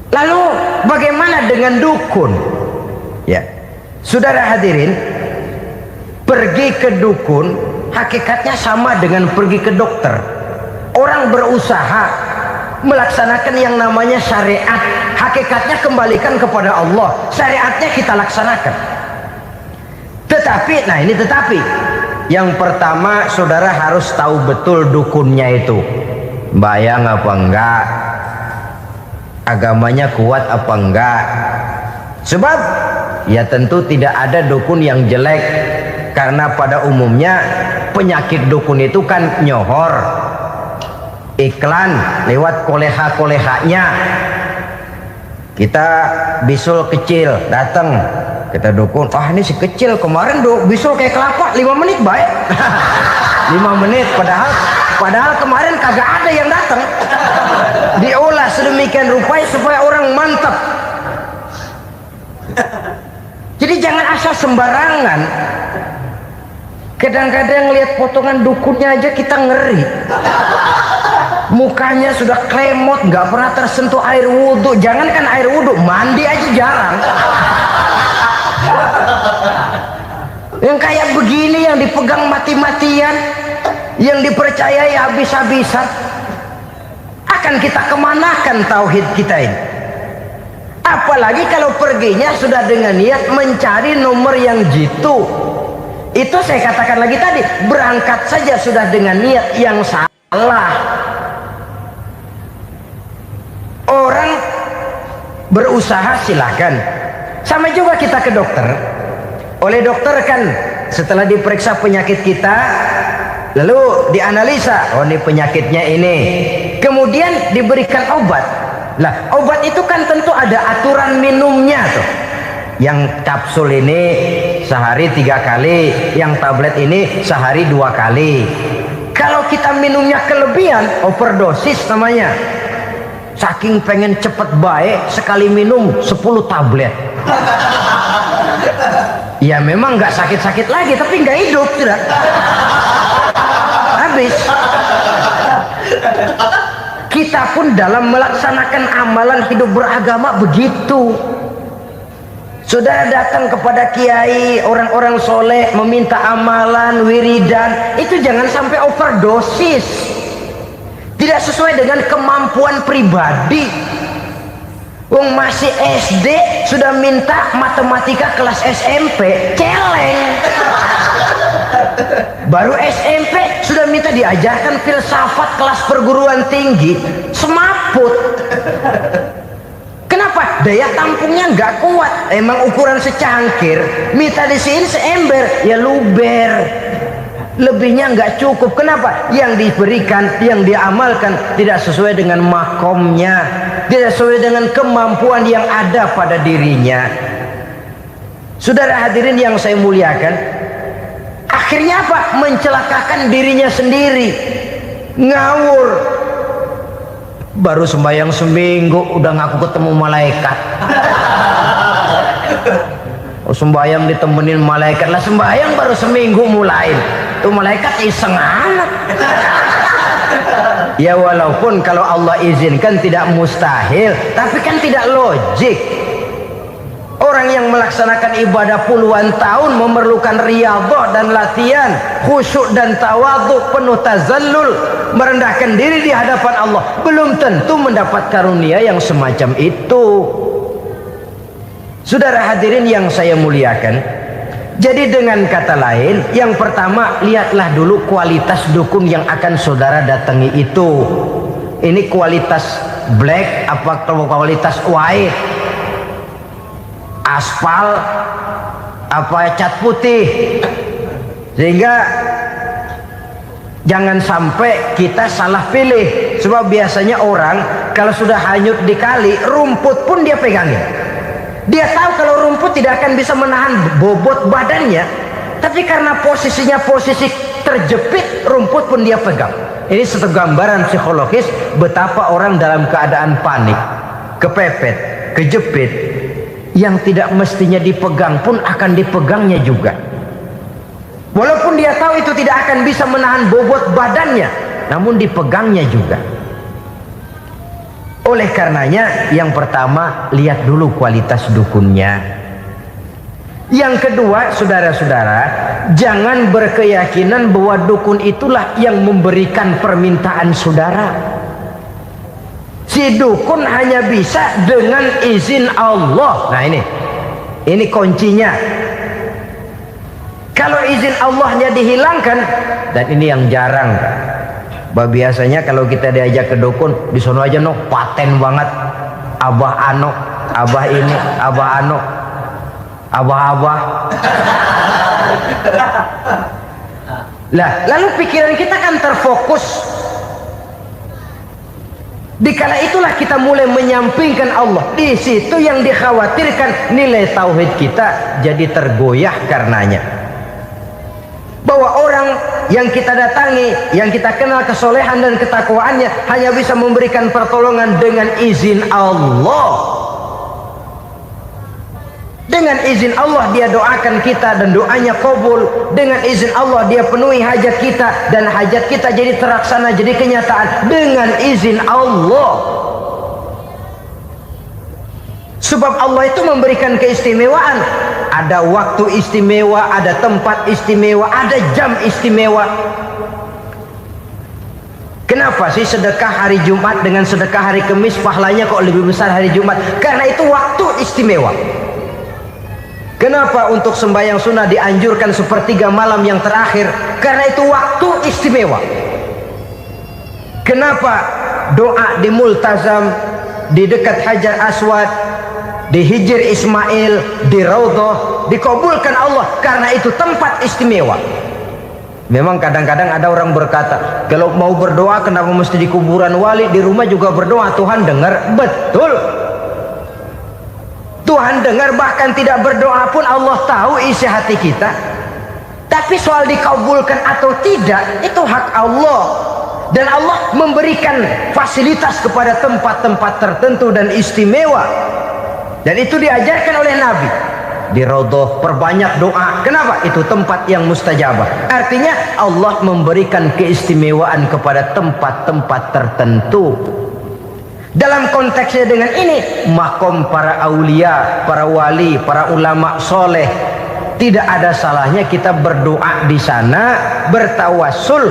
lalu bagaimana dengan dukun? Ya, saudara hadirin, pergi ke dukun hakikatnya sama dengan pergi ke dokter. Orang berusaha melaksanakan yang namanya syariat, hakikatnya kembalikan kepada Allah. Syariatnya kita laksanakan. Tetapi, nah ini tetapi, yang pertama saudara harus tahu betul dukunnya itu bayang apa enggak, agamanya kuat apa enggak, Sebab ya tentu tidak ada dukun yang jelek, karena pada umumnya penyakit dukun itu kan nyohor, iklan lewat koleha-kolehanya. Kita bisul kecil datang, kita dukun, ah ini si kecil kemarin bisul kayak kelapa 5 menit baik. 5 menit padahal kemarin kagak ada yang datang. Diolah sedemikian rupa supaya orang mantap. Jadi jangan asal sembarangan. Kadang-kadang lihat potongan dukunnya aja kita ngeri. Mukanya sudah klemot, nggak pernah tersentuh air wudhu. Jangankan air wudhu, mandi aja jarang. Yang kayak begini yang dipegang mati-matian, yang dipercayai habis-habisan, akan kita kemanakan tauhid kita ini? Apalagi kalau perginya sudah dengan niat mencari nomor yang jitu. Itu saya katakan lagi tadi, berangkat saja sudah dengan niat yang salah. Orang berusaha silahkan. Sama juga kita ke dokter. Oleh dokter kan setelah diperiksa penyakit kita, lalu dianalisa, oh ini penyakitnya ini, kemudian diberikan obat. Lah obat itu kan tentu ada aturan minumnya tuh. Yang kapsul ini sehari 3 kali, yang tablet ini sehari 2 kali. Kalau kita minumnya kelebihan, overdosis namanya. Saking pengen cepet baik, sekali minum 10 tablet. Ya memang nggak sakit-sakit lagi, tapi nggak hidup sudah. Habis. Kita pun dalam melaksanakan amalan hidup beragama begitu. Saudara datang kepada kiai, orang-orang soleh, meminta amalan, wiridan, itu jangan sampai overdosis. Tidak sesuai dengan kemampuan pribadi. Wong masih SD sudah minta matematika kelas SMP, celeng. Baru SMP sudah minta diajarkan filsafat kelas perguruan tinggi, semaput. Kenapa? Daya tampungnya nggak kuat. Emang ukuran secangkir, minta di sini seember, ya luber. Lebihnya nggak cukup. Kenapa? Yang diberikan, yang diamalkan tidak sesuai dengan makomnya, tidak sesuai dengan kemampuan yang ada pada dirinya. Saudara hadirin yang saya muliakan, akhirnya apa? Mencelakakan dirinya sendiri, ngawur. Baru sembahyang seminggu udah ngaku ketemu malaikat. Oh, sembahyang ditemenin malaikat lah, sembahyang baru seminggu mulai. Tuh malaikat iseng amat. Ya walaupun kalau Allah izinkan tidak mustahil, tapi kan tidak logik. Orang yang melaksanakan ibadah puluhan tahun memerlukan riyadhah dan latihan, khusyuk dan tawadhu, penuh tazallul, merendahkan diri di hadapan Allah, belum tentu mendapat karunia yang semacam itu. Saudara hadirin yang saya muliakan, jadi dengan kata lain, yang pertama lihatlah dulu kualitas dukun yang akan saudara datangi itu. Ini kualitas black apa kualitas white, aspal apa cat putih, sehingga jangan sampai kita salah pilih. Sebab biasanya orang kalau sudah hanyut di kali, rumput pun dia pegangin. Dia tahu kalau rumput tidak akan bisa menahan bobot badannya, tapi karena posisinya posisi terjepit, rumput pun dia pegang. Ini satu gambaran psikologis betapa orang dalam keadaan panik, kepepet, kejepit, yang tidak mestinya dipegang pun akan dipegangnya juga. Walaupun dia tahu itu tidak akan bisa menahan bobot badannya, namun dipegangnya juga. Oleh karenanya, yang pertama lihat dulu kualitas dukunnya. Yang kedua, saudara-saudara, jangan berkeyakinan bahwa dukun itulah yang memberikan permintaan saudara. Si dukun hanya bisa dengan izin Allah. Nah ini kuncinya. Kalau izin Allahnya dihilangkan, dan ini yang jarang. Biasanya kalau kita diajak ke dukun, di sono aja no paten banget, abah ano abah ini, abah anu, abah-abah. Lah, lalu pikiran kita kan terfokus. Dikala itulah kita mulai menyampingkan Allah. Di situ yang dikhawatirkan nilai tauhid kita jadi tergoyah karenanya. Bahwa orang yang kita datangi, yang kita kenal kesolehan dan ketakwaannya, hanya bisa memberikan pertolongan dengan izin Allah. Dengan izin Allah dia doakan kita dan doanya kabul. Dengan izin Allah dia penuhi hajat kita dan hajat kita jadi terlaksana, jadi kenyataan dengan izin Allah. Sebab Allah itu memberikan keistimewaan. Ada waktu istimewa, ada tempat istimewa, ada jam istimewa. Kenapa sih sedekah hari Jumat dengan sedekah hari Kamis pahalanya kok lebih besar hari Jumat? Karena itu waktu istimewa. Kenapa untuk sembahyang sunnah dianjurkan sepertiga malam yang terakhir? Karena itu waktu istimewa. Kenapa doa di Multazam, di dekat Hajar Aswad, di Hijr Ismail, di Raudhah dikabulkan Allah? Karena itu tempat istimewa. Memang kadang-kadang ada orang berkata, kalau mau berdoa kenapa mesti di kuburan wali? Di rumah juga berdoa, Tuhan dengar. Betul, Tuhan dengar, bahkan tidak berdoa pun Allah tahu isi hati kita. Tapi soal dikabulkan atau tidak itu hak Allah. Dan Allah memberikan fasilitas kepada tempat-tempat tertentu dan istimewa. Dan itu diajarkan oleh Nabi. Di Raudhah perbanyak doa. Kenapa? Itu tempat yang mustajabah. Artinya Allah memberikan keistimewaan kepada tempat-tempat tertentu. Dalam konteksnya dengan ini, makom para aulia, para wali, para ulama soleh, tidak ada salahnya kita berdoa di sana, bertawassul,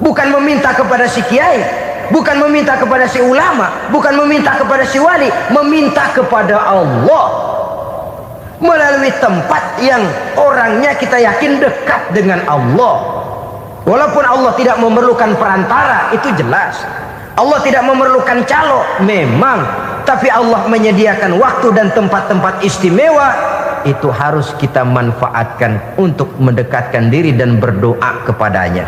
bukan meminta kepada si kiai, bukan meminta kepada si ulama, bukan meminta kepada si wali, meminta kepada Allah melalui tempat yang orangnya kita yakin dekat dengan Allah. Walaupun Allah tidak memerlukan perantara, itu jelas. Allah tidak memerlukan calo, memang. Tapi Allah menyediakan waktu dan tempat-tempat istimewa. Itu harus kita manfaatkan untuk mendekatkan diri dan berdoa kepadanya.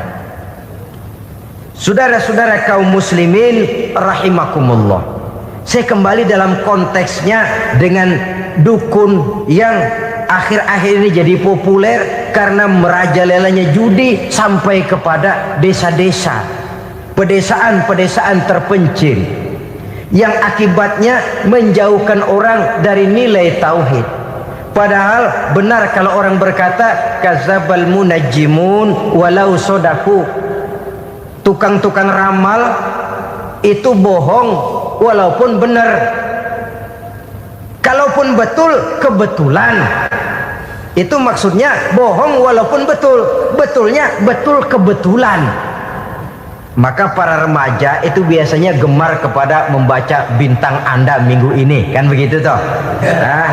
Saudara-saudara kaum muslimin rahimakumullah, saya kembali dalam konteksnya dengan dukun yang akhir-akhir ini jadi populer karena merajalelanya judi sampai kepada desa-desa, pedesaan-pedesaan terpencil, yang akibatnya menjauhkan orang dari nilai tauhid. Padahal benar kalau orang berkata kadzabal munajjimun walau sodaku, tukang-tukang ramal itu bohong walaupun benar. Kalaupun betul, kebetulan. Itu maksudnya bohong walaupun betul, betulnya betul kebetulan. Maka para remaja itu biasanya gemar kepada membaca bintang Anda minggu ini, kan begitu toh? Nah,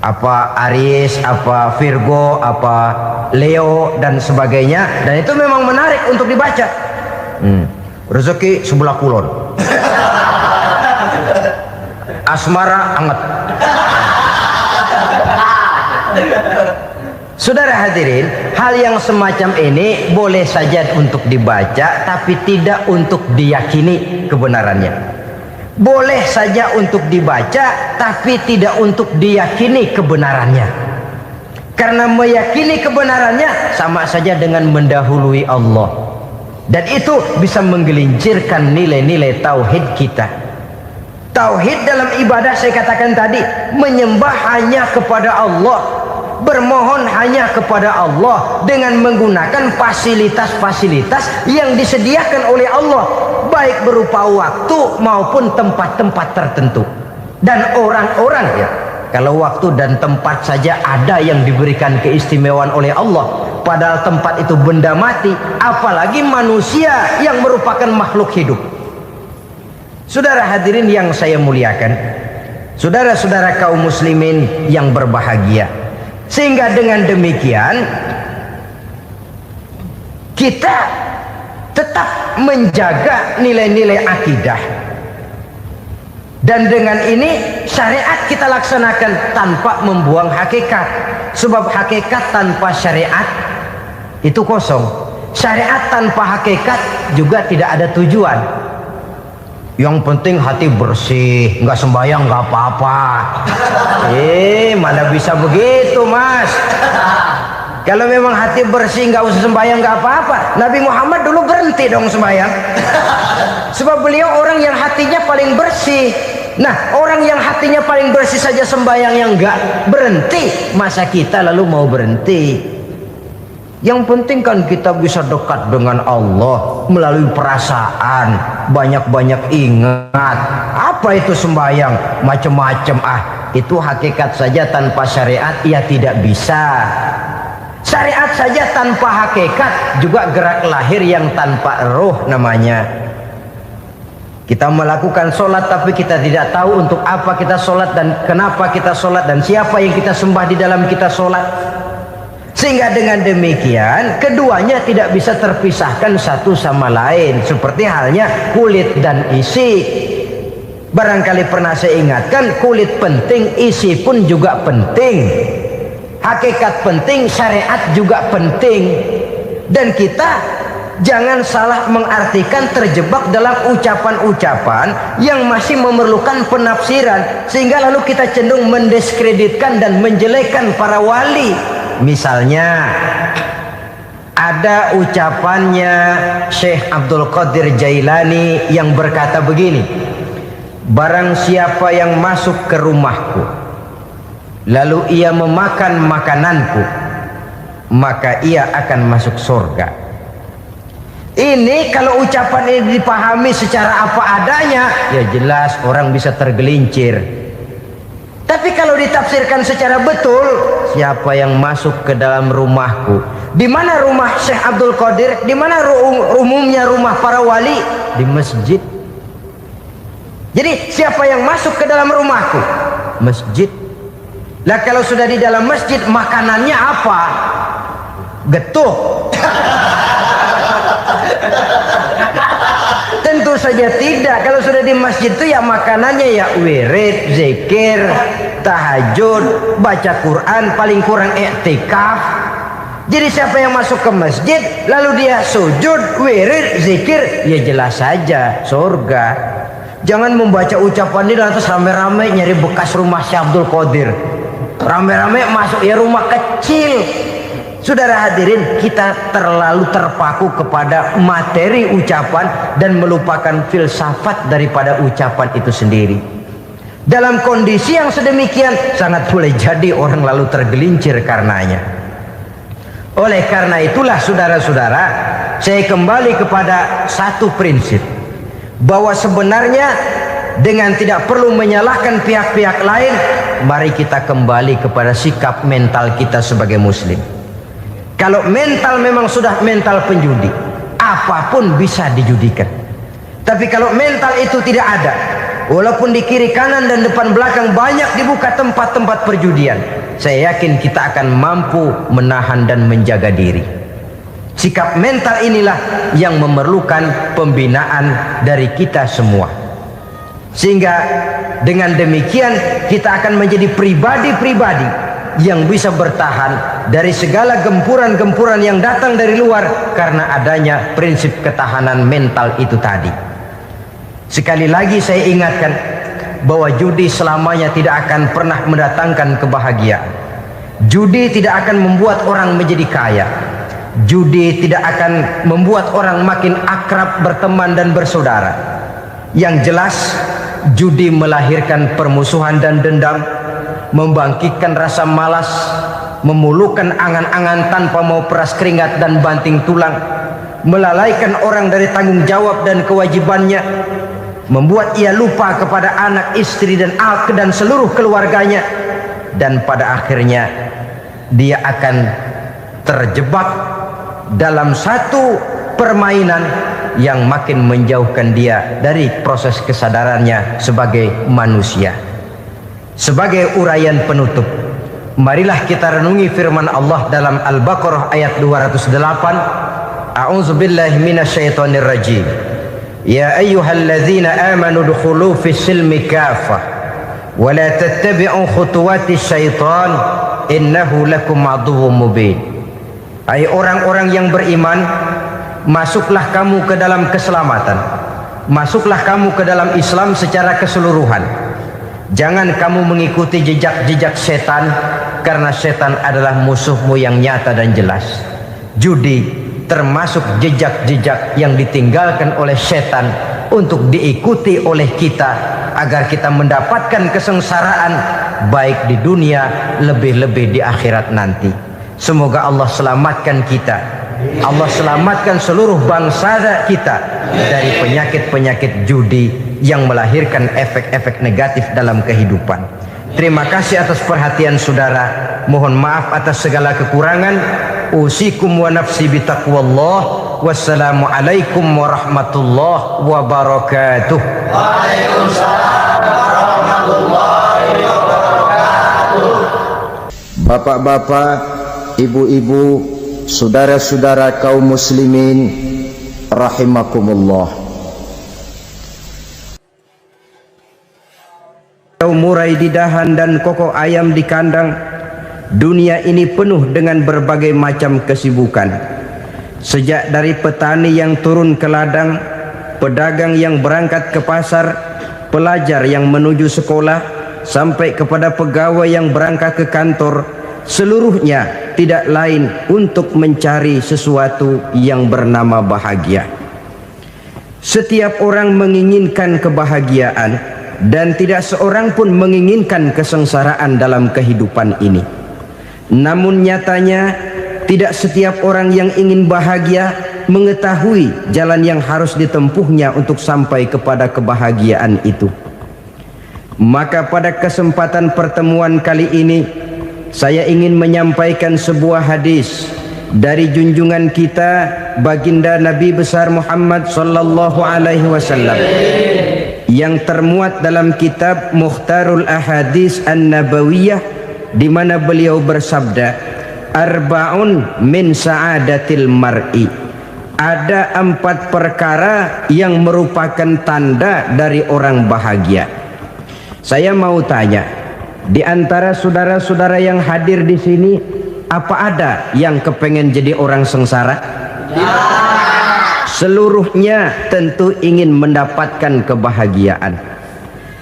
apa Aries, apa Virgo, apa Leo dan sebagainya, dan itu memang menarik untuk dibaca. Rezeki sebelah kulon, asmara anget. Saudara hadirin, hal yang semacam ini boleh saja untuk dibaca, tapi tidak untuk diyakini kebenarannya. Boleh saja untuk dibaca, tapi tidak untuk diyakini kebenarannya. Karena meyakini kebenarannya sama saja dengan mendahului Allah. Dan itu bisa menggelincirkan nilai-nilai tauhid kita. Tauhid dalam ibadah, saya katakan tadi, menyembah hanya kepada Allah, bermohon hanya kepada Allah dengan menggunakan fasilitas-fasilitas yang disediakan oleh Allah, baik berupa waktu maupun tempat-tempat tertentu dan orang-orang. Ya, kalau waktu dan tempat saja ada yang diberikan keistimewaan oleh Allah, padahal tempat itu benda mati, apalagi manusia yang merupakan makhluk hidup. Saudara hadirin yang saya muliakan, saudara-saudara kaum muslimin yang berbahagia, sehingga dengan demikian kita tetap menjaga nilai-nilai akidah. Dan dengan ini syariat kita laksanakan tanpa membuang hakikat. Sebab hakikat tanpa syariat itu kosong. Syariat tanpa hakikat juga tidak ada tujuan. Yang penting hati bersih, nggak sembahyang nggak apa-apa. Mana bisa begitu, Mas? Kalau memang hati bersih nggak usah sembahyang nggak apa-apa. Nabi Muhammad dulu berhenti dong sembahyang. Sebab beliau orang yang hatinya paling bersih. Nah, orang yang hatinya paling bersih saja sembahyang yang nggak berhenti, masa kita lalu mau berhenti? Yang penting kan kita bisa dekat dengan Allah melalui perasaan, banyak-banyak ingat. Apa itu sembahyang? Macam-macam. Itu hakikat saja tanpa syariat ya tidak bisa. Syariat saja tanpa hakikat juga gerak lahir yang tanpa roh namanya. Kita melakukan sholat tapi kita tidak tahu untuk apa kita sholat dan kenapa kita sholat dan siapa yang kita sembah di dalam kita sholat. Sehingga dengan demikian keduanya tidak bisa terpisahkan satu sama lain. Seperti halnya kulit dan isi. Barangkali pernah saya ingatkan, kulit penting, isi pun juga penting. Hakikat penting, syariat juga penting. Dan kita jangan salah mengartikan, terjebak dalam ucapan-ucapan yang masih memerlukan penafsiran, sehingga lalu kita cenderung mendiskreditkan dan menjelekkan para wali. Misalnya ada ucapannya Syekh Abdul Qadir Jailani yang berkata begini, barang siapa yang masuk ke rumahku lalu ia memakan makananku, maka ia akan masuk surga. Ini kalau ucapan ini dipahami secara apa adanya, ya jelas orang bisa tergelincir. Tapi kalau ditafsirkan secara betul, siapa yang masuk ke dalam rumahku? Di mana rumah Syekh Abdul Qadir? Di mana umumnya rumah para wali? Di masjid. Jadi siapa yang masuk ke dalam rumahku? Masjid. Lah kalau sudah di dalam masjid, makanannya apa? Getuk. Tentu saja tidak. Kalau sudah di masjid itu ya makanannya ya wirid, zikir, tahajud, baca Quran, paling kurang i'tikaf. Jadi siapa yang masuk ke masjid lalu dia sujud, wirid, zikir, ya jelas saja surga. Jangan membaca ucapan ini lantas rame-rame nyari bekas rumah Syekh Abdul Qadir. Rame-rame masuk ya rumah kecil. Saudara hadirin, kita terlalu terpaku kepada materi ucapan dan melupakan filsafat daripada ucapan itu sendiri. Dalam kondisi yang sedemikian, sangat boleh jadi orang lalu tergelincir karenanya. Oleh karena itulah saudara-saudara, saya kembali kepada satu prinsip, bahwa sebenarnya dengan tidak perlu menyalahkan pihak-pihak lain, mari kita kembali kepada sikap mental kita sebagai muslim. Kalau mental memang sudah mental penjudi, apapun bisa dijudikan. Tapi kalau mental itu tidak ada, walaupun di kiri kanan dan depan belakang banyak dibuka tempat-tempat perjudian, saya yakin kita akan mampu menahan dan menjaga diri. Sikap mental inilah yang memerlukan pembinaan dari kita semua. Sehingga dengan demikian kita akan menjadi pribadi-pribadi yang bisa bertahan dari segala gempuran-gempuran yang datang dari luar karena adanya prinsip ketahanan mental itu tadi. Sekali lagi saya ingatkan bahwa judi selamanya tidak akan pernah mendatangkan kebahagiaan. Judi tidak akan membuat orang menjadi kaya. Judi tidak akan membuat orang makin akrab berteman dan bersaudara. Yang jelas judi melahirkan permusuhan dan dendam, membangkitkan rasa malas, memulukan angan-angan tanpa mau peras keringat dan banting tulang, melalaikan orang dari tanggung jawab dan kewajibannya, membuat ia lupa kepada anak, istri dan seluruh keluarganya, dan pada akhirnya dia akan terjebak dalam satu permainan yang makin menjauhkan dia dari proses kesadarannya sebagai manusia. Sebagai uraian penutup, marilah kita renungi firman Allah dalam Al-Baqarah ayat 208. A'udzubillahi minasyaitonirrajim. Ya ayyuhalladzina amanu dukhulu fis silmi kafah wa la tattabi'u khutuwati syaitan innahu lakum aduwwum mubin. Hai orang-orang yang beriman, masuklah kamu ke dalam keselamatan, masuklah kamu ke dalam Islam secara keseluruhan. Jangan kamu mengikuti jejak-jejak setan, karena setan adalah musuhmu yang nyata dan jelas. Judi termasuk jejak-jejak yang ditinggalkan oleh setan untuk diikuti oleh kita, agar kita mendapatkan kesengsaraan baik di dunia, lebih-lebih di akhirat nanti. Semoga Allah selamatkan kita, Allah selamatkan seluruh bangsa kita dari penyakit-penyakit judi yang melahirkan efek-efek negatif dalam kehidupan. Terima kasih atas perhatian saudara. Mohon maaf atas segala kekurangan. Usikum wa nafsi bitaqwallah. Wassalamualaikum warahmatullahi wabarakatuh. Waalaikumsalam warahmatullahi wabarakatuh. Bapak-bapak, ibu-ibu, saudara-saudara kaum muslimin rahimakumullah. Murai di dahan dan kokok ayam di kandang. Dunia ini penuh dengan berbagai macam kesibukan. Sejak dari petani yang turun ke ladang, pedagang yang berangkat ke pasar, pelajar yang menuju sekolah, sampai kepada pegawai yang berangkat ke kantor, seluruhnya tidak lain untuk mencari sesuatu yang bernama bahagia. Setiap orang menginginkan kebahagiaan, dan tidak seorang pun menginginkan kesengsaraan dalam kehidupan ini. Namun nyatanya tidak setiap orang yang ingin bahagia mengetahui jalan yang harus ditempuhnya untuk sampai kepada kebahagiaan itu. Maka pada kesempatan pertemuan kali ini, saya ingin menyampaikan sebuah hadis dari junjungan kita baginda Nabi besar Muhammad sallallahu alaihi wasallam yang termuat dalam kitab Mukhtarul Ahadits An-Nabawiyah, di mana beliau bersabda, arba'un min sa'adatil mar'i. Ada 4 perkara yang merupakan tanda dari orang bahagia. Saya mau tanya, di antara saudara-saudara yang hadir di sini, apa ada yang kepengen jadi orang sengsara? Ya. Seluruhnya tentu ingin mendapatkan kebahagiaan.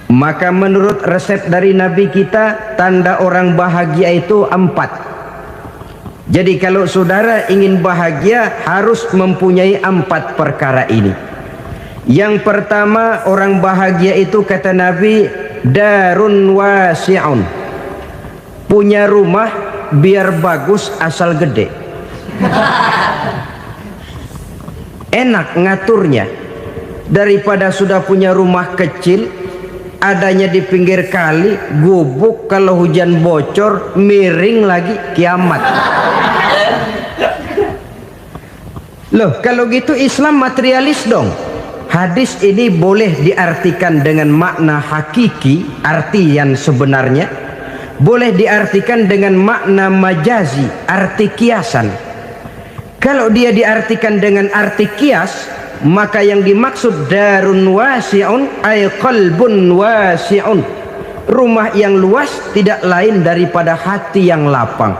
Maka menurut resep dari Nabi kita, tanda orang bahagia itu 4. Jadi kalau saudara ingin bahagia, harus mempunyai 4 perkara ini. Yang pertama, orang bahagia itu kata Nabi, darun wasi'un. Punya rumah biar bagus asal gede. Enak ngaturnya, daripada sudah punya rumah kecil, adanya di pinggir kali, gubuk, kalau hujan bocor, miring lagi, kiamat. Loh, kalau gitu Islam materialis dong. Hadis ini boleh diartikan dengan makna hakiki, arti yang sebenarnya. Boleh diartikan dengan makna majazi, arti kiasan. Kalau dia diartikan dengan arti kias, maka yang dimaksud darun wasi'un ay qalbun wasi'un. Rumah yang luas tidak lain daripada hati yang lapang.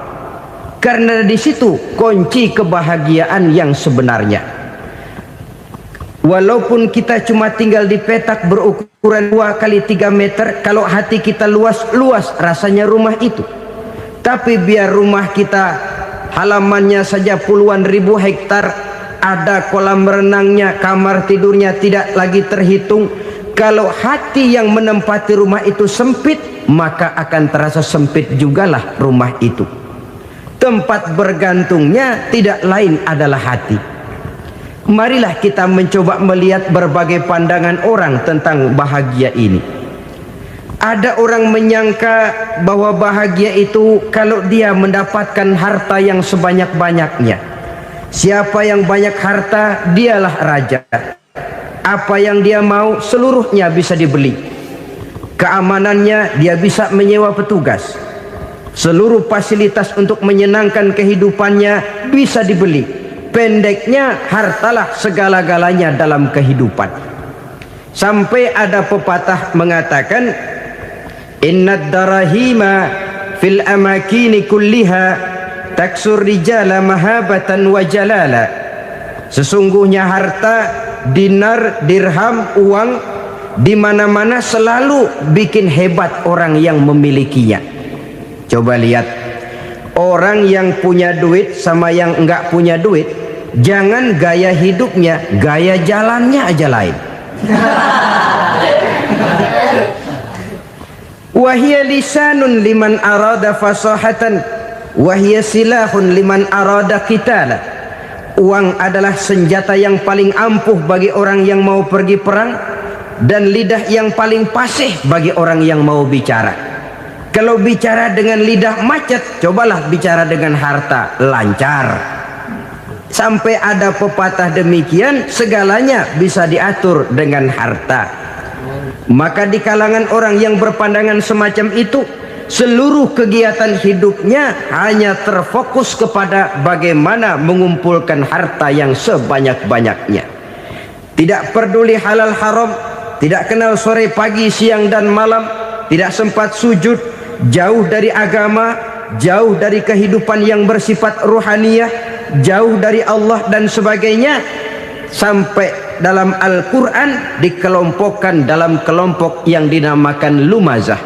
Karena di situ kunci kebahagiaan yang sebenarnya. Walaupun kita cuma tinggal di petak berukuran 2 kali 3 meter, kalau hati kita luas-luas rasanya rumah itu. Tapi biar rumah kita halamannya saja puluhan ribu hektar, ada kolam renangnya, kamar tidurnya tidak lagi terhitung. Kalau hati yang menempati rumah itu sempit, maka akan terasa sempit jugalah rumah itu. Tempat bergantungnya tidak lain adalah hati. Marilah kita mencoba melihat berbagai pandangan orang tentang bahagia ini. Ada orang menyangka bahwa bahagia itu kalau dia mendapatkan harta yang sebanyak-banyaknya. Siapa yang banyak harta, dialah raja. Apa yang dia mau, seluruhnya bisa dibeli. Keamanannya, dia bisa menyewa petugas. Seluruh fasilitas untuk menyenangkan kehidupannya bisa dibeli. pendeknya hartalah segala-galanya dalam kehidupan. Sampai ada pepatah mengatakan, innad darahima fil amakini kulliha taksur rijala mahabatan wa jalala. Sesungguhnya harta, dinar, dirham, uang di mana-mana selalu bikin hebat orang yang memilikinya. Coba lihat, orang yang punya duit sama yang enggak punya duit, jangan gaya hidupnya, gaya jalannya aja lain. Wahia lisanun liman arada fasahatan, wahia silahun liman arada qitala. Uang adalah senjata yang paling ampuh bagi orang yang mau pergi perang, dan lidah yang paling fasih bagi orang yang mau bicara. Kalau bicara dengan lidah macet, cobalah bicara dengan harta, lancar. Sampai ada pepatah demikian, segalanya bisa diatur dengan harta. Maka di kalangan orang yang berpandangan semacam itu, seluruh kegiatan hidupnya hanya terfokus kepada bagaimana mengumpulkan harta yang sebanyak-banyaknya. Tidak peduli halal haram, tidak kenal sore pagi siang dan malam, tidak sempat sujud, jauh dari agama, jauh dari kehidupan yang bersifat ruhaniyah, jauh dari Allah dan sebagainya. Sampai dalam Al-Quran dikelompokkan dalam kelompok yang dinamakan lumazah.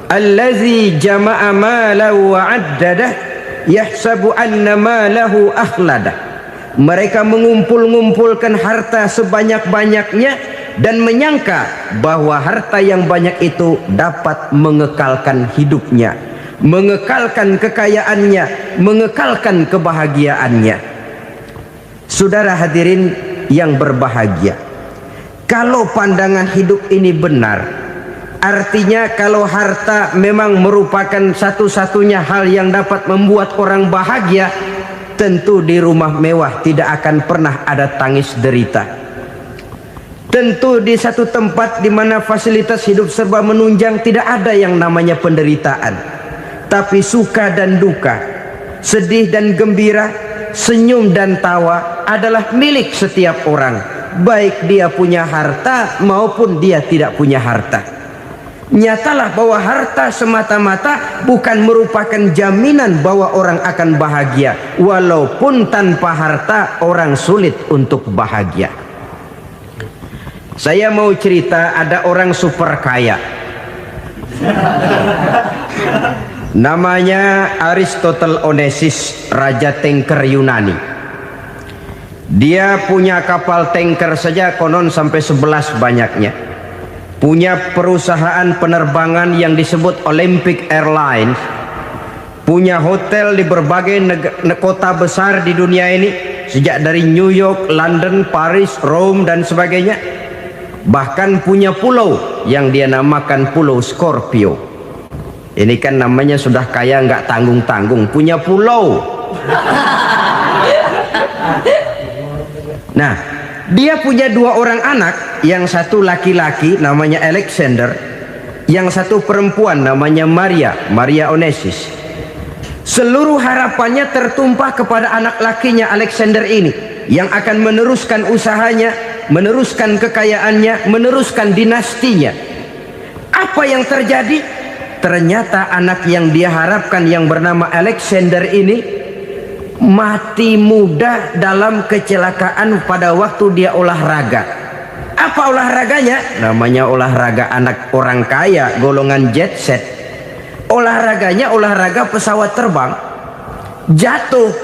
Allazi jama'a malahu wa addadah yahsabu anna malahu akhladah. Mereka mengumpul-ngumpulkan harta sebanyak-banyaknya dan menyangka bahwa harta yang banyak itu dapat mengekalkan hidupnya, mengekalkan kekayaannya, mengekalkan kebahagiaannya. Saudara hadirin yang berbahagia, kalau pandangan hidup ini benar, artinya kalau harta memang merupakan satu-satunya hal yang dapat membuat orang bahagia, tentu di rumah mewah tidak akan pernah ada tangis derita. Tentu di satu tempat di mana fasilitas hidup serba menunjang tidak ada yang namanya penderitaan. Tapi suka dan duka, sedih dan gembira, senyum dan tawa adalah milik setiap orang, baik dia punya harta maupun dia tidak punya harta. Nyatalah bahwa harta semata-mata bukan merupakan jaminan bahwa orang akan bahagia, walaupun tanpa harta orang sulit untuk bahagia. Saya mau cerita, ada orang super kaya, namanya Aristotle Onesius, raja tanker Yunani. Dia punya kapal tanker saja konon sampai 11 banyaknya. Punya perusahaan penerbangan yang disebut Olympic Airlines. Punya hotel di berbagai kota besar di dunia ini, sejak dari New York, London, Paris, Rome dan sebagainya. Bahkan punya pulau yang dia namakan Pulau Scorpio. Ini kan namanya sudah kaya nggak tanggung-tanggung, punya pulau. Nah, dia punya 2 orang anak, yang satu laki-laki namanya Alexander, yang satu perempuan namanya Maria Onesius. Seluruh harapannya tertumpah kepada anak lakinya Alexander ini, yang akan meneruskan usahanya, meneruskan kekayaannya, meneruskan dinastinya. Apa yang terjadi? Ternyata anak yang dia harapkan yang bernama Alexander ini mati muda dalam kecelakaan pada waktu dia olahraga. Apa olahraganya? Namanya olahraga anak orang kaya, golongan jet set. Olahraganya olahraga pesawat terbang. Jatuh,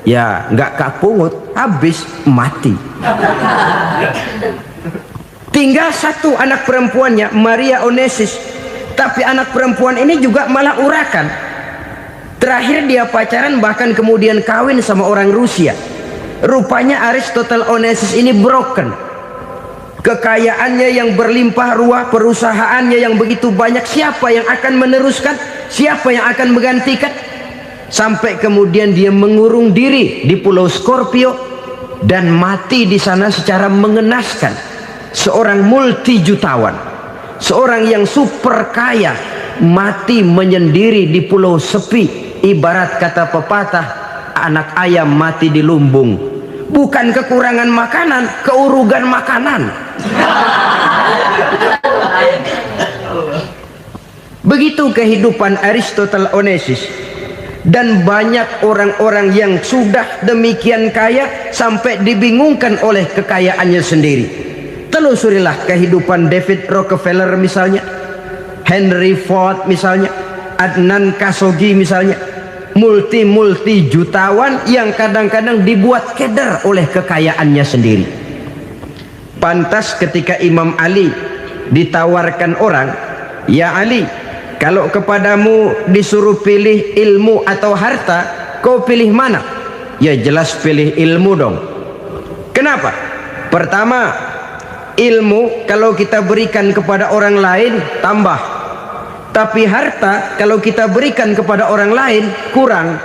ya nggak kapungut, habis mati. Tinggal satu anak perempuannya, Maria Onesius. Tapi anak perempuan ini juga malah urakan. Terakhir dia pacaran, bahkan kemudian kawin sama orang Rusia. Rupanya Aristotle Onesius ini broken. Kekayaannya yang berlimpah ruah, perusahaannya yang begitu banyak, siapa yang akan meneruskan? Siapa yang akan menggantikan? Sampai kemudian dia mengurung diri di Pulau Scorpio dan mati di sana secara mengenaskan. Seorang multi jutawan, seorang yang super kaya, mati menyendiri di pulau sepi. Ibarat kata pepatah, anak ayam mati di lumbung. Bukan kekurangan makanan, keurugan makanan. Begitu kehidupan Aristotle Onassis. Dan banyak orang-orang yang sudah demikian kaya sampai dibingungkan oleh kekayaannya sendiri. Telusurilah kehidupan David Rockefeller misalnya, Henry Ford misalnya, Adnan Khashoggi misalnya, multi jutawan yang kadang-kadang dibuat keder oleh kekayaannya sendiri. Pantas ketika Imam Ali ditawarkan orang, "Ya Ali, kalau kepadamu disuruh pilih ilmu atau harta, kau pilih mana?" Ya jelas pilih ilmu dong. Kenapa? Pertama, ilmu kalau kita berikan kepada orang lain tambah. Tapi harta kalau kita berikan kepada orang lain kurang.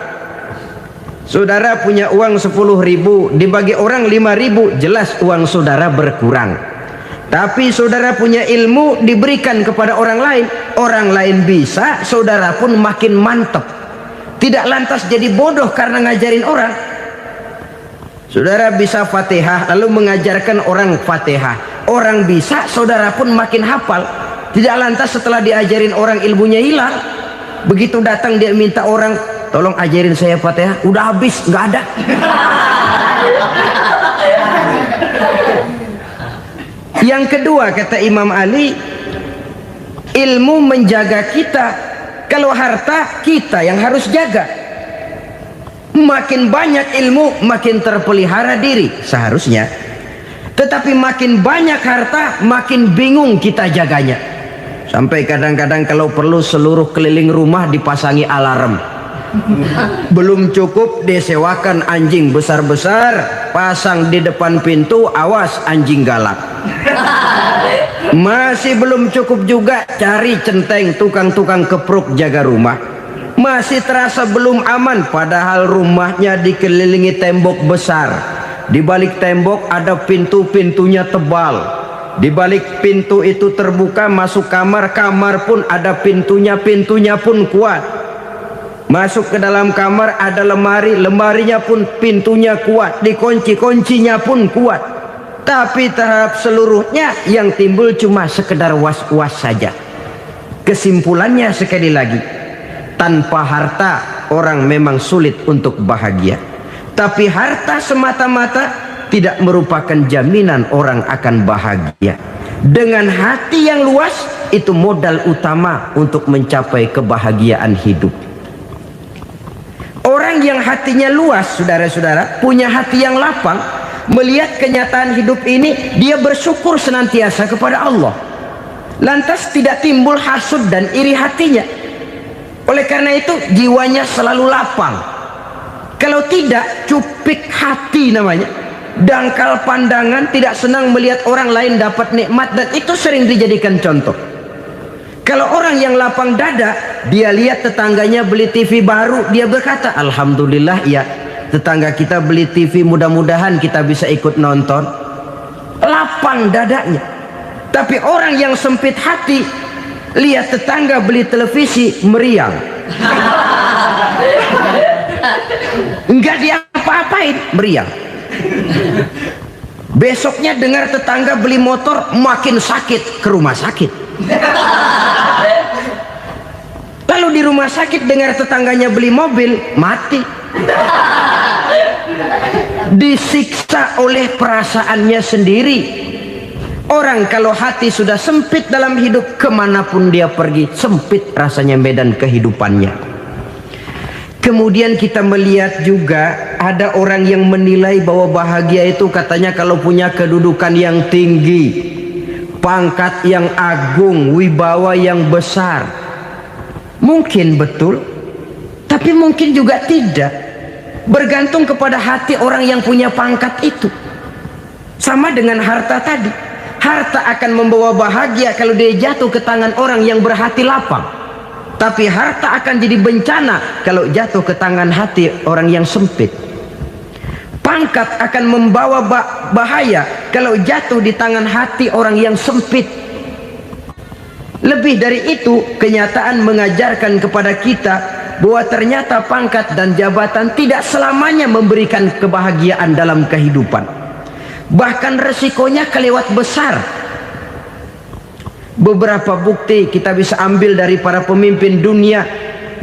Saudara punya uang 10.000, dibagi orang 5.000, jelas uang saudara berkurang. Tapi saudara punya ilmu diberikan kepada orang lain bisa, saudara pun makin mantap. Tidak lantas jadi bodoh karena ngajarin orang. Saudara bisa Fatihah lalu mengajarkan orang Fatihah. Orang bisa, saudara pun makin hafal. Tidak lantas setelah diajarin orang ilmunya hilang. Begitu datang dia minta orang, "Tolong ajarin saya Fatihah." Udah habis, nggak ada. Yang kedua kata Imam Ali, ilmu menjaga kita. Kalau harta kita yang harus jaga. Makin banyak ilmu makin terpelihara diri seharusnya. Tetapi makin banyak harta makin bingung kita jaganya. Sampai kadang-kadang kalau perlu seluruh keliling rumah dipasangi alarm. Belum cukup disewakan anjing besar-besar, pasang di depan pintu, awas anjing galak. Masih belum cukup juga, cari centeng tukang-tukang kepruk jaga rumah. Masih terasa belum aman, padahal rumahnya dikelilingi tembok besar. Di balik tembok ada pintu-pintunya tebal. Di balik pintu itu terbuka masuk kamar, kamar pun ada pintunya, pintunya pun kuat. Masuk ke dalam kamar ada lemari, lemarinya pun pintunya kuat, dikunci, kuncinya pun kuat. Tapi terhadap seluruhnya yang timbul cuma sekedar was-was saja. Kesimpulannya sekali lagi, tanpa harta orang memang sulit untuk bahagia. Tapi harta semata-mata tidak merupakan jaminan orang akan bahagia. Dengan hati yang luas, itu modal utama untuk mencapai kebahagiaan hidup. Orang yang hatinya luas, saudara-saudara, punya hati yang lapang, melihat kenyataan hidup ini, dia bersyukur senantiasa kepada Allah. Lantas tidak timbul hasud dan iri hatinya. Oleh karena itu, jiwanya selalu lapang. Kalau tidak, cupik hati namanya. Dangkal pandangan, tidak senang melihat orang lain dapat nikmat, dan itu sering dijadikan contoh. Kalau orang yang lapang dada, dia lihat tetangganya beli TV baru, dia berkata, "Alhamdulillah ya, tetangga kita beli TV, mudah-mudahan kita bisa ikut nonton." Lapang dadanya. Tapi orang yang sempit hati, lihat tetangga beli televisi, meriang. Enggak diapa-apain, meriang. Besoknya dengar tetangga beli motor, makin sakit, ke rumah sakit. Lalu di rumah sakit dengar tetangganya beli mobil, mati. Disiksa oleh perasaannya sendiri. Orang kalau hati sudah sempit dalam hidup, kemanapun dia pergi, sempit rasanya medan kehidupannya. Kemudian kita melihat juga ada orang yang menilai bahwa bahagia itu katanya kalau punya kedudukan yang tinggi, pangkat yang agung, wibawa yang besar. Mungkin betul, tapi mungkin juga tidak. Bergantung kepada hati orang yang punya pangkat itu. Sama dengan harta tadi. Harta akan membawa bahagia kalau dia jatuh ke tangan orang yang berhati lapang. Tapi harta akan jadi bencana kalau jatuh ke tangan hati orang yang sempit. Pangkat akan membawa bahaya kalau jatuh di tangan hati orang yang sempit. Lebih dari itu, kenyataan mengajarkan kepada kita bahwa ternyata pangkat dan jabatan tidak selamanya memberikan kebahagiaan dalam kehidupan. Bahkan resikonya kelewat besar. Beberapa bukti kita bisa ambil dari para pemimpin dunia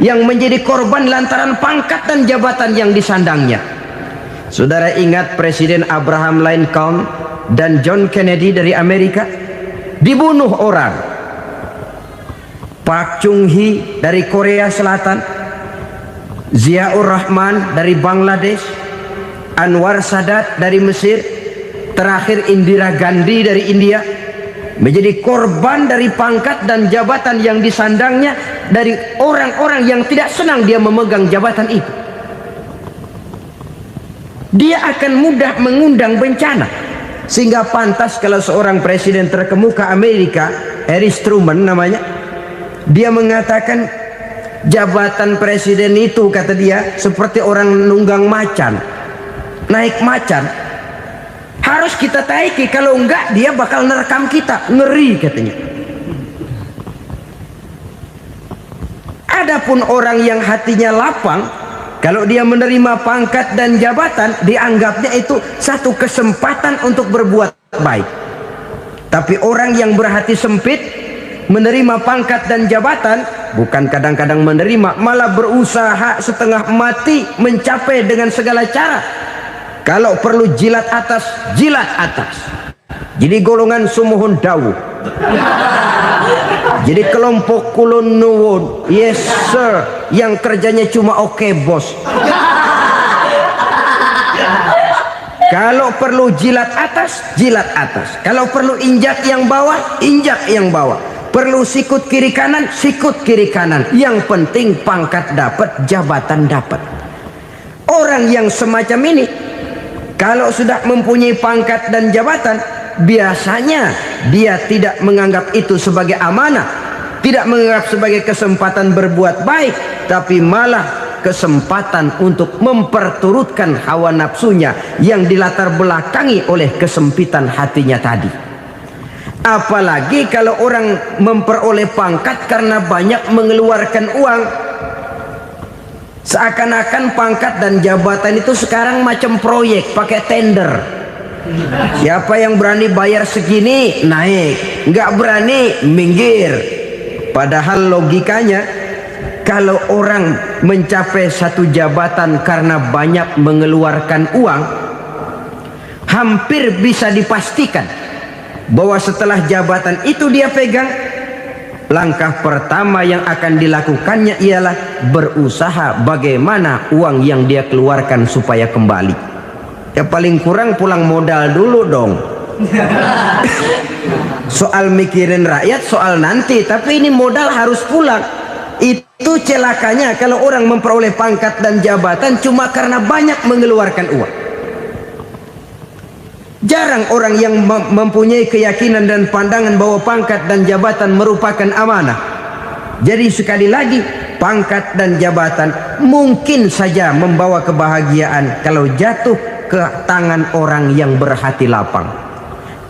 yang menjadi korban lantaran pangkat dan jabatan yang disandangnya. Saudara ingat Presiden Abraham Lincoln dan John Kennedy dari Amerika dibunuh orang. Park Chung-hee dari Korea Selatan, Ziaur Rahman dari Bangladesh, Anwar Sadat dari Mesir, terakhir Indira Gandhi dari India, menjadi korban dari pangkat dan jabatan yang disandangnya dari orang-orang yang tidak senang dia memegang jabatan itu. Dia akan mudah mengundang bencana, sehingga pantas kalau seorang presiden terkemuka Amerika, Harry Truman namanya, dia mengatakan jabatan presiden itu, kata dia, seperti orang nunggang macan, naik macan, harus kita taiki, kalau enggak dia bakal nerekam kita, ngeri katanya. Adapun orang yang hatinya lapang, kalau dia menerima pangkat dan jabatan, dianggapnya itu satu kesempatan untuk berbuat baik. Tapi orang yang berhati sempit, menerima pangkat dan jabatan, bukan kadang-kadang menerima, malah berusaha setengah mati mencapai dengan segala cara. Kalau perlu jilat atas, jilat atas. Jadi golongan sumuhun dawuh. Jadi kelompok kulon nuwun, yes sir, yang kerjanya cuma oke bos. Kalau perlu jilat atas, jilat atas. Kalau perlu injak yang bawah, injak yang bawah. Perlu sikut kiri kanan, sikut kiri kanan. Yang penting pangkat dapat, jabatan dapat. Orang yang semacam ini, kalau sudah mempunyai pangkat dan jabatan, biasanya dia tidak menganggap itu sebagai amanah, tidak menganggap sebagai kesempatan berbuat baik, tapi malah kesempatan untuk memperturutkan hawa nafsunya yang dilatar belakangi oleh kesempitan hatinya tadi. Apalagi kalau orang memperoleh pangkat karena banyak mengeluarkan uang, seakan-akan pangkat dan jabatan itu sekarang macam proyek, pakai tender. Siapa yang berani bayar segini naik, nggak berani minggir. Padahal logikanya, kalau orang mencapai satu jabatan karena banyak mengeluarkan uang, hampir bisa dipastikan bahwa setelah jabatan itu dia pegang, langkah pertama yang akan dilakukannya ialah berusaha bagaimana uang yang dia keluarkan supaya kembali. Ya paling kurang pulang modal dulu dong. Soal mikirin rakyat soal nanti, tapi ini modal harus pulang. Itu celakanya kalau orang memperoleh pangkat dan jabatan cuma karena banyak mengeluarkan uang. Jarang orang yang mempunyai keyakinan dan pandangan bahwa pangkat dan jabatan merupakan amanah. Jadi sekali lagi, pangkat dan jabatan mungkin saja membawa kebahagiaan kalau jatuh ke tangan orang yang berhati lapang,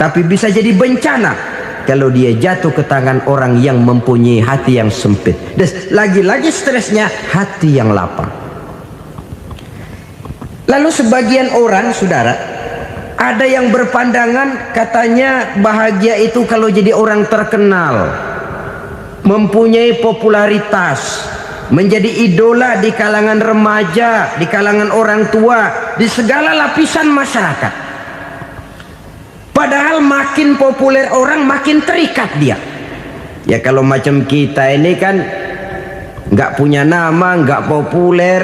tapi bisa jadi bencana kalau dia jatuh ke tangan orang yang mempunyai hati yang sempit. Dan lagi-lagi stresnya hati yang lapang. Lalu sebagian orang, saudara, ada yang berpandangan katanya bahagia itu kalau jadi orang terkenal, mempunyai popularitas, menjadi idola di kalangan remaja, di kalangan orang tua, di segala lapisan masyarakat. Padahal makin populer orang, makin terikat dia. Ya kalau macam kita ini kan nggak punya nama, nggak populer,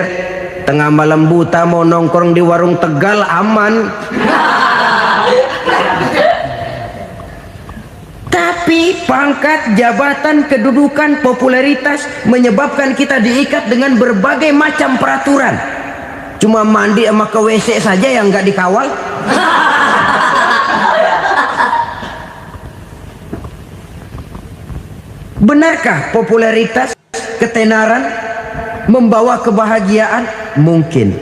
tengah malam buta mau nongkrong di warung Tegal aman. Tapi pangkat, jabatan, kedudukan, popularitas menyebabkan kita diikat dengan berbagai macam peraturan. Cuma mandi sama ke WC saja yang nggak dikawal. Benarkah popularitas, ketenaran membawa kebahagiaan? Mungkin,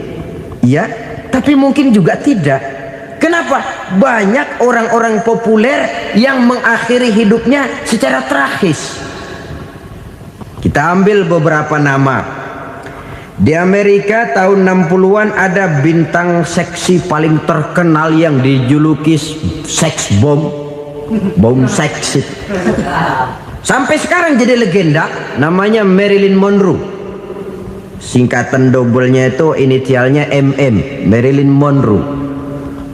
ya, tapi mungkin juga tidak. Kenapa? Banyak orang-orang populer yang mengakhiri hidupnya secara tragis. Kita ambil beberapa nama. Di Amerika tahun 60-an ada bintang seksi paling terkenal yang dijuluki seks bom. Bom seks. Sampai sekarang jadi legenda, namanya Marilyn Monroe. Singkatan double-nya itu inisialnya MM, Marilyn Monroe.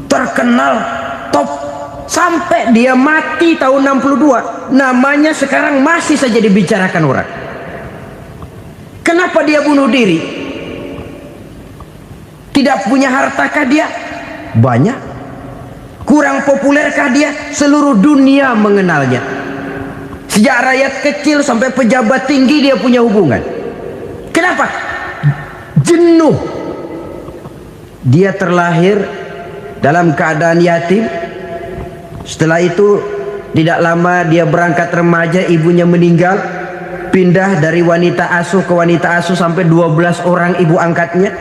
Terkenal, top, sampai dia mati tahun 62. Namanya sekarang masih saja dibicarakan orang. Kenapa dia bunuh diri? Tidak punya hartakah dia? Banyak. Kurang populerkah dia? Seluruh dunia mengenalnya. Sejak rakyat kecil sampai pejabat tinggi dia punya hubungan. Kenapa? Jenuh. Dia terlahir dalam keadaan yatim. Setelah itu tidak lama dia berangkat remaja, ibunya meninggal. Pindah dari wanita asuh ke wanita asuh sampai 12 orang ibu angkatnya.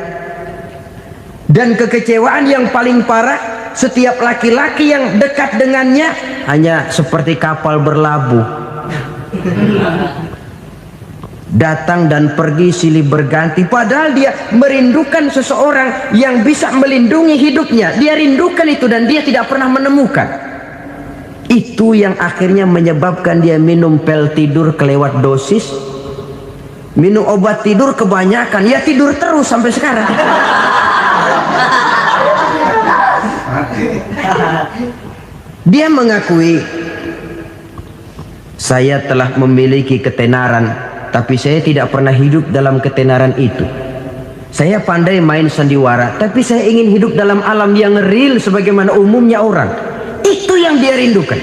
Dan kekecewaan yang paling parah, setiap laki-laki yang dekat dengannya hanya seperti kapal berlabuh. Datang dan pergi silih berganti, padahal dia merindukan seseorang yang bisa melindungi hidupnya. Dia rindukan itu dan dia tidak pernah menemukan. Itu yang akhirnya menyebabkan dia minum pil tidur kelewat dosis, minum obat tidur kebanyakan, ya tidur terus sampai sekarang. Dia mengakui, saya telah memiliki ketenaran, tapi saya tidak pernah hidup dalam ketenaran itu. Saya pandai main sandiwara, tapi saya ingin hidup dalam alam yang real sebagaimana umumnya orang. Itu yang dia rindukan.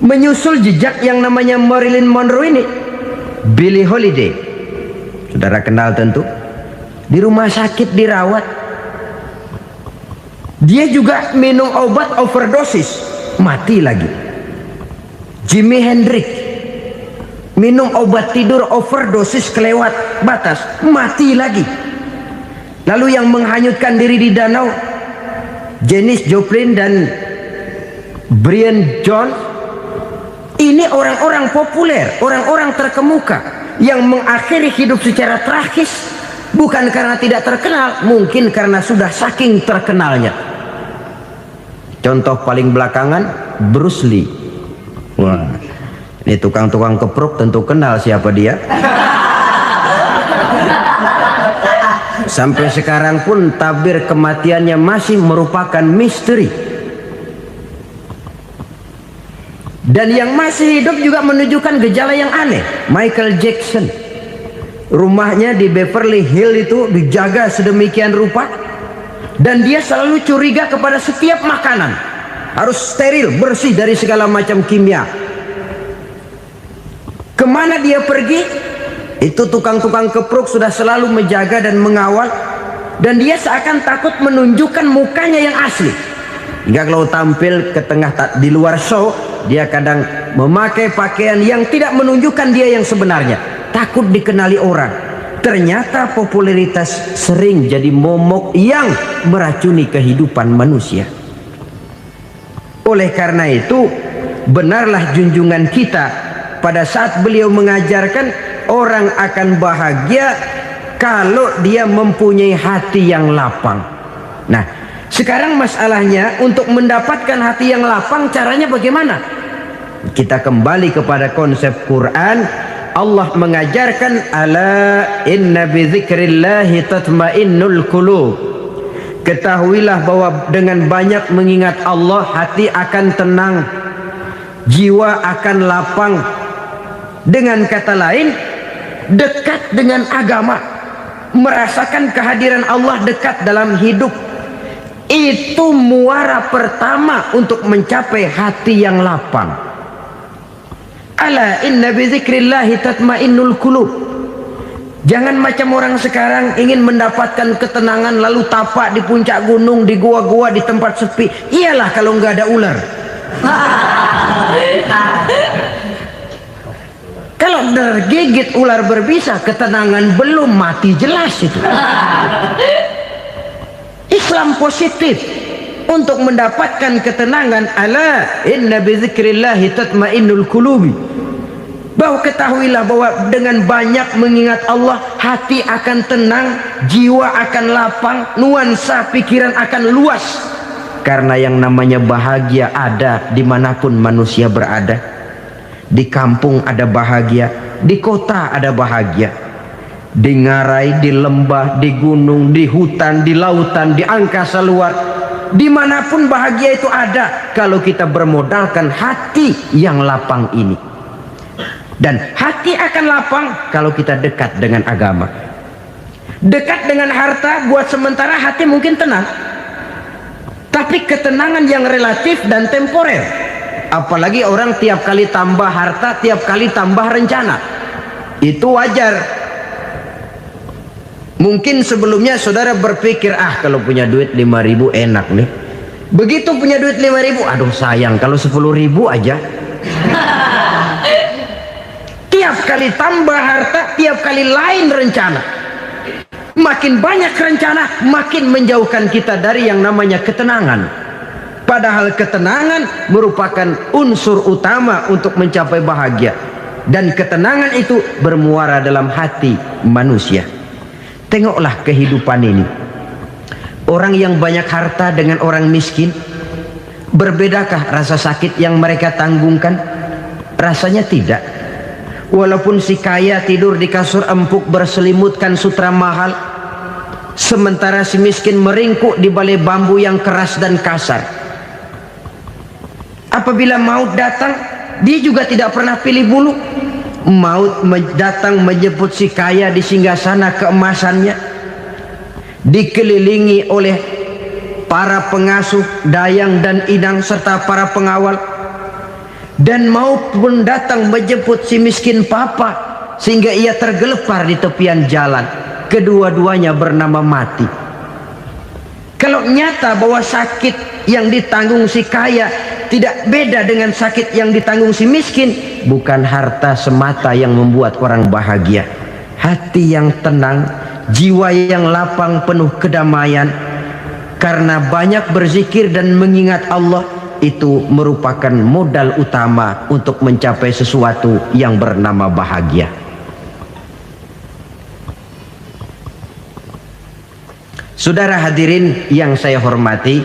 Menyusul jejak yang namanya Marilyn Monroe ini, Billie Holiday, saudara kenal tentu, di rumah sakit dirawat. Dia juga minum obat overdosis, mati lagi. Jimi Hendrix minum obat tidur overdosis kelewat batas, mati lagi. Lalu yang menghanyutkan diri di danau, Janis Joplin dan Brian Jones. Ini orang-orang populer, orang-orang terkemuka yang mengakhiri hidup secara tragis, bukan karena tidak terkenal, mungkin karena sudah saking terkenalnya. Contoh paling belakangan, Bruce Lee. Wah, ini tukang-tukang keprok tentu kenal siapa dia. Sampai sekarang pun tabir kematiannya masih merupakan misteri. Dan yang masih hidup juga menunjukkan gejala yang aneh. Michael Jackson, rumahnya di Beverly Hills itu dijaga sedemikian rupa, dan dia selalu curiga kepada setiap makanan harus steril, bersih dari segala macam kimia. Kemana dia pergi, itu tukang-tukang keprok sudah selalu menjaga dan mengawal, dan dia seakan takut menunjukkan mukanya yang asli. Hingga kalau tampil ke tengah di luar show, dia kadang memakai pakaian yang tidak menunjukkan dia yang sebenarnya, takut dikenali orang. Ternyata popularitas sering jadi momok yang meracuni kehidupan manusia. Oleh karena itu, benarlah junjungan kita pada saat beliau mengajarkan orang akan bahagia kalau dia mempunyai hati yang lapang. Nah, sekarang masalahnya untuk mendapatkan hati yang lapang, caranya bagaimana? Kita kembali kepada konsep Quran. Allah mengajarkan, ala inna bi dzikrillahi tatmainnul qulub. Ketahuilah bahwa dengan banyak mengingat Allah, hati akan tenang, jiwa akan lapang. Dengan kata lain, dekat dengan agama, merasakan kehadiran Allah dekat dalam hidup. Itu muara pertama untuk mencapai hati yang lapang. Ala inna bi dzikrillahi tatmainnul qulub. Jangan macam orang sekarang ingin mendapatkan ketenangan lalu tapak di puncak gunung, di gua-gua, di tempat sepi. Iyalah kalau nggak ada ular. Kalau tergigit ular berbisa, ketenangan belum, mati jelas itu. Islam positif untuk mendapatkan ketenangan. Ala inna bi dzikrillahi tatmainnul qulubi. Bahwa ketahuilah bahwa dengan banyak mengingat Allah, hati akan tenang, jiwa akan lapang, nuansa pikiran akan luas. Karena yang namanya bahagia ada dimanapun manusia berada. Di kampung ada bahagia, di kota ada bahagia, di ngarai, di lembah, di gunung, di hutan, di lautan, di angkasa luar, dimanapun bahagia itu ada kalau kita bermodalkan hati yang lapang ini. Dan hati akan lapang kalau kita dekat dengan agama. Dekat dengan harta buat sementara hati mungkin tenang, tapi ketenangan yang relatif dan temporer. Apalagi orang tiap kali tambah harta, tiap kali tambah rencana. Itu wajar. Mungkin sebelumnya saudara berpikir, kalau punya duit 5.000 enak nih. Begitu punya duit 5.000, aduh sayang kalau 10.000 aja. Tiap kali tambah harta, tiap kali lain rencana. Makin banyak rencana, makin menjauhkan kita dari yang namanya ketenangan. Padahal ketenangan merupakan unsur utama untuk mencapai bahagia. Dan ketenangan itu bermuara dalam hati manusia. Tengoklah kehidupan ini. Orang yang banyak harta dengan orang miskin, berbedakah rasa sakit yang mereka tanggungkan? Rasanya tidak. Walaupun si kaya tidur di kasur empuk berselimutkan sutra mahal, sementara si miskin meringkuk di balai bambu yang keras dan kasar. Apabila maut datang, dia juga tidak pernah pilih bulu. Maut datang menjemput si kaya di singgasana keemasannya, dikelilingi oleh para pengasuh, dayang dan inang serta para pengawal. Dan maut pun datang menjemput si miskin papa, sehingga ia tergelepar di tepian jalan. Kedua-duanya bernama mati. Kalau nyata bahwa sakit yang ditanggung si kaya tidak beda dengan sakit yang ditanggung si miskin, bukan harta semata yang membuat orang bahagia. Hati yang tenang, jiwa yang lapang penuh kedamaian, karena banyak berzikir dan mengingat Allah, itu merupakan modal utama untuk mencapai sesuatu yang bernama bahagia. Saudara hadirin yang saya hormati,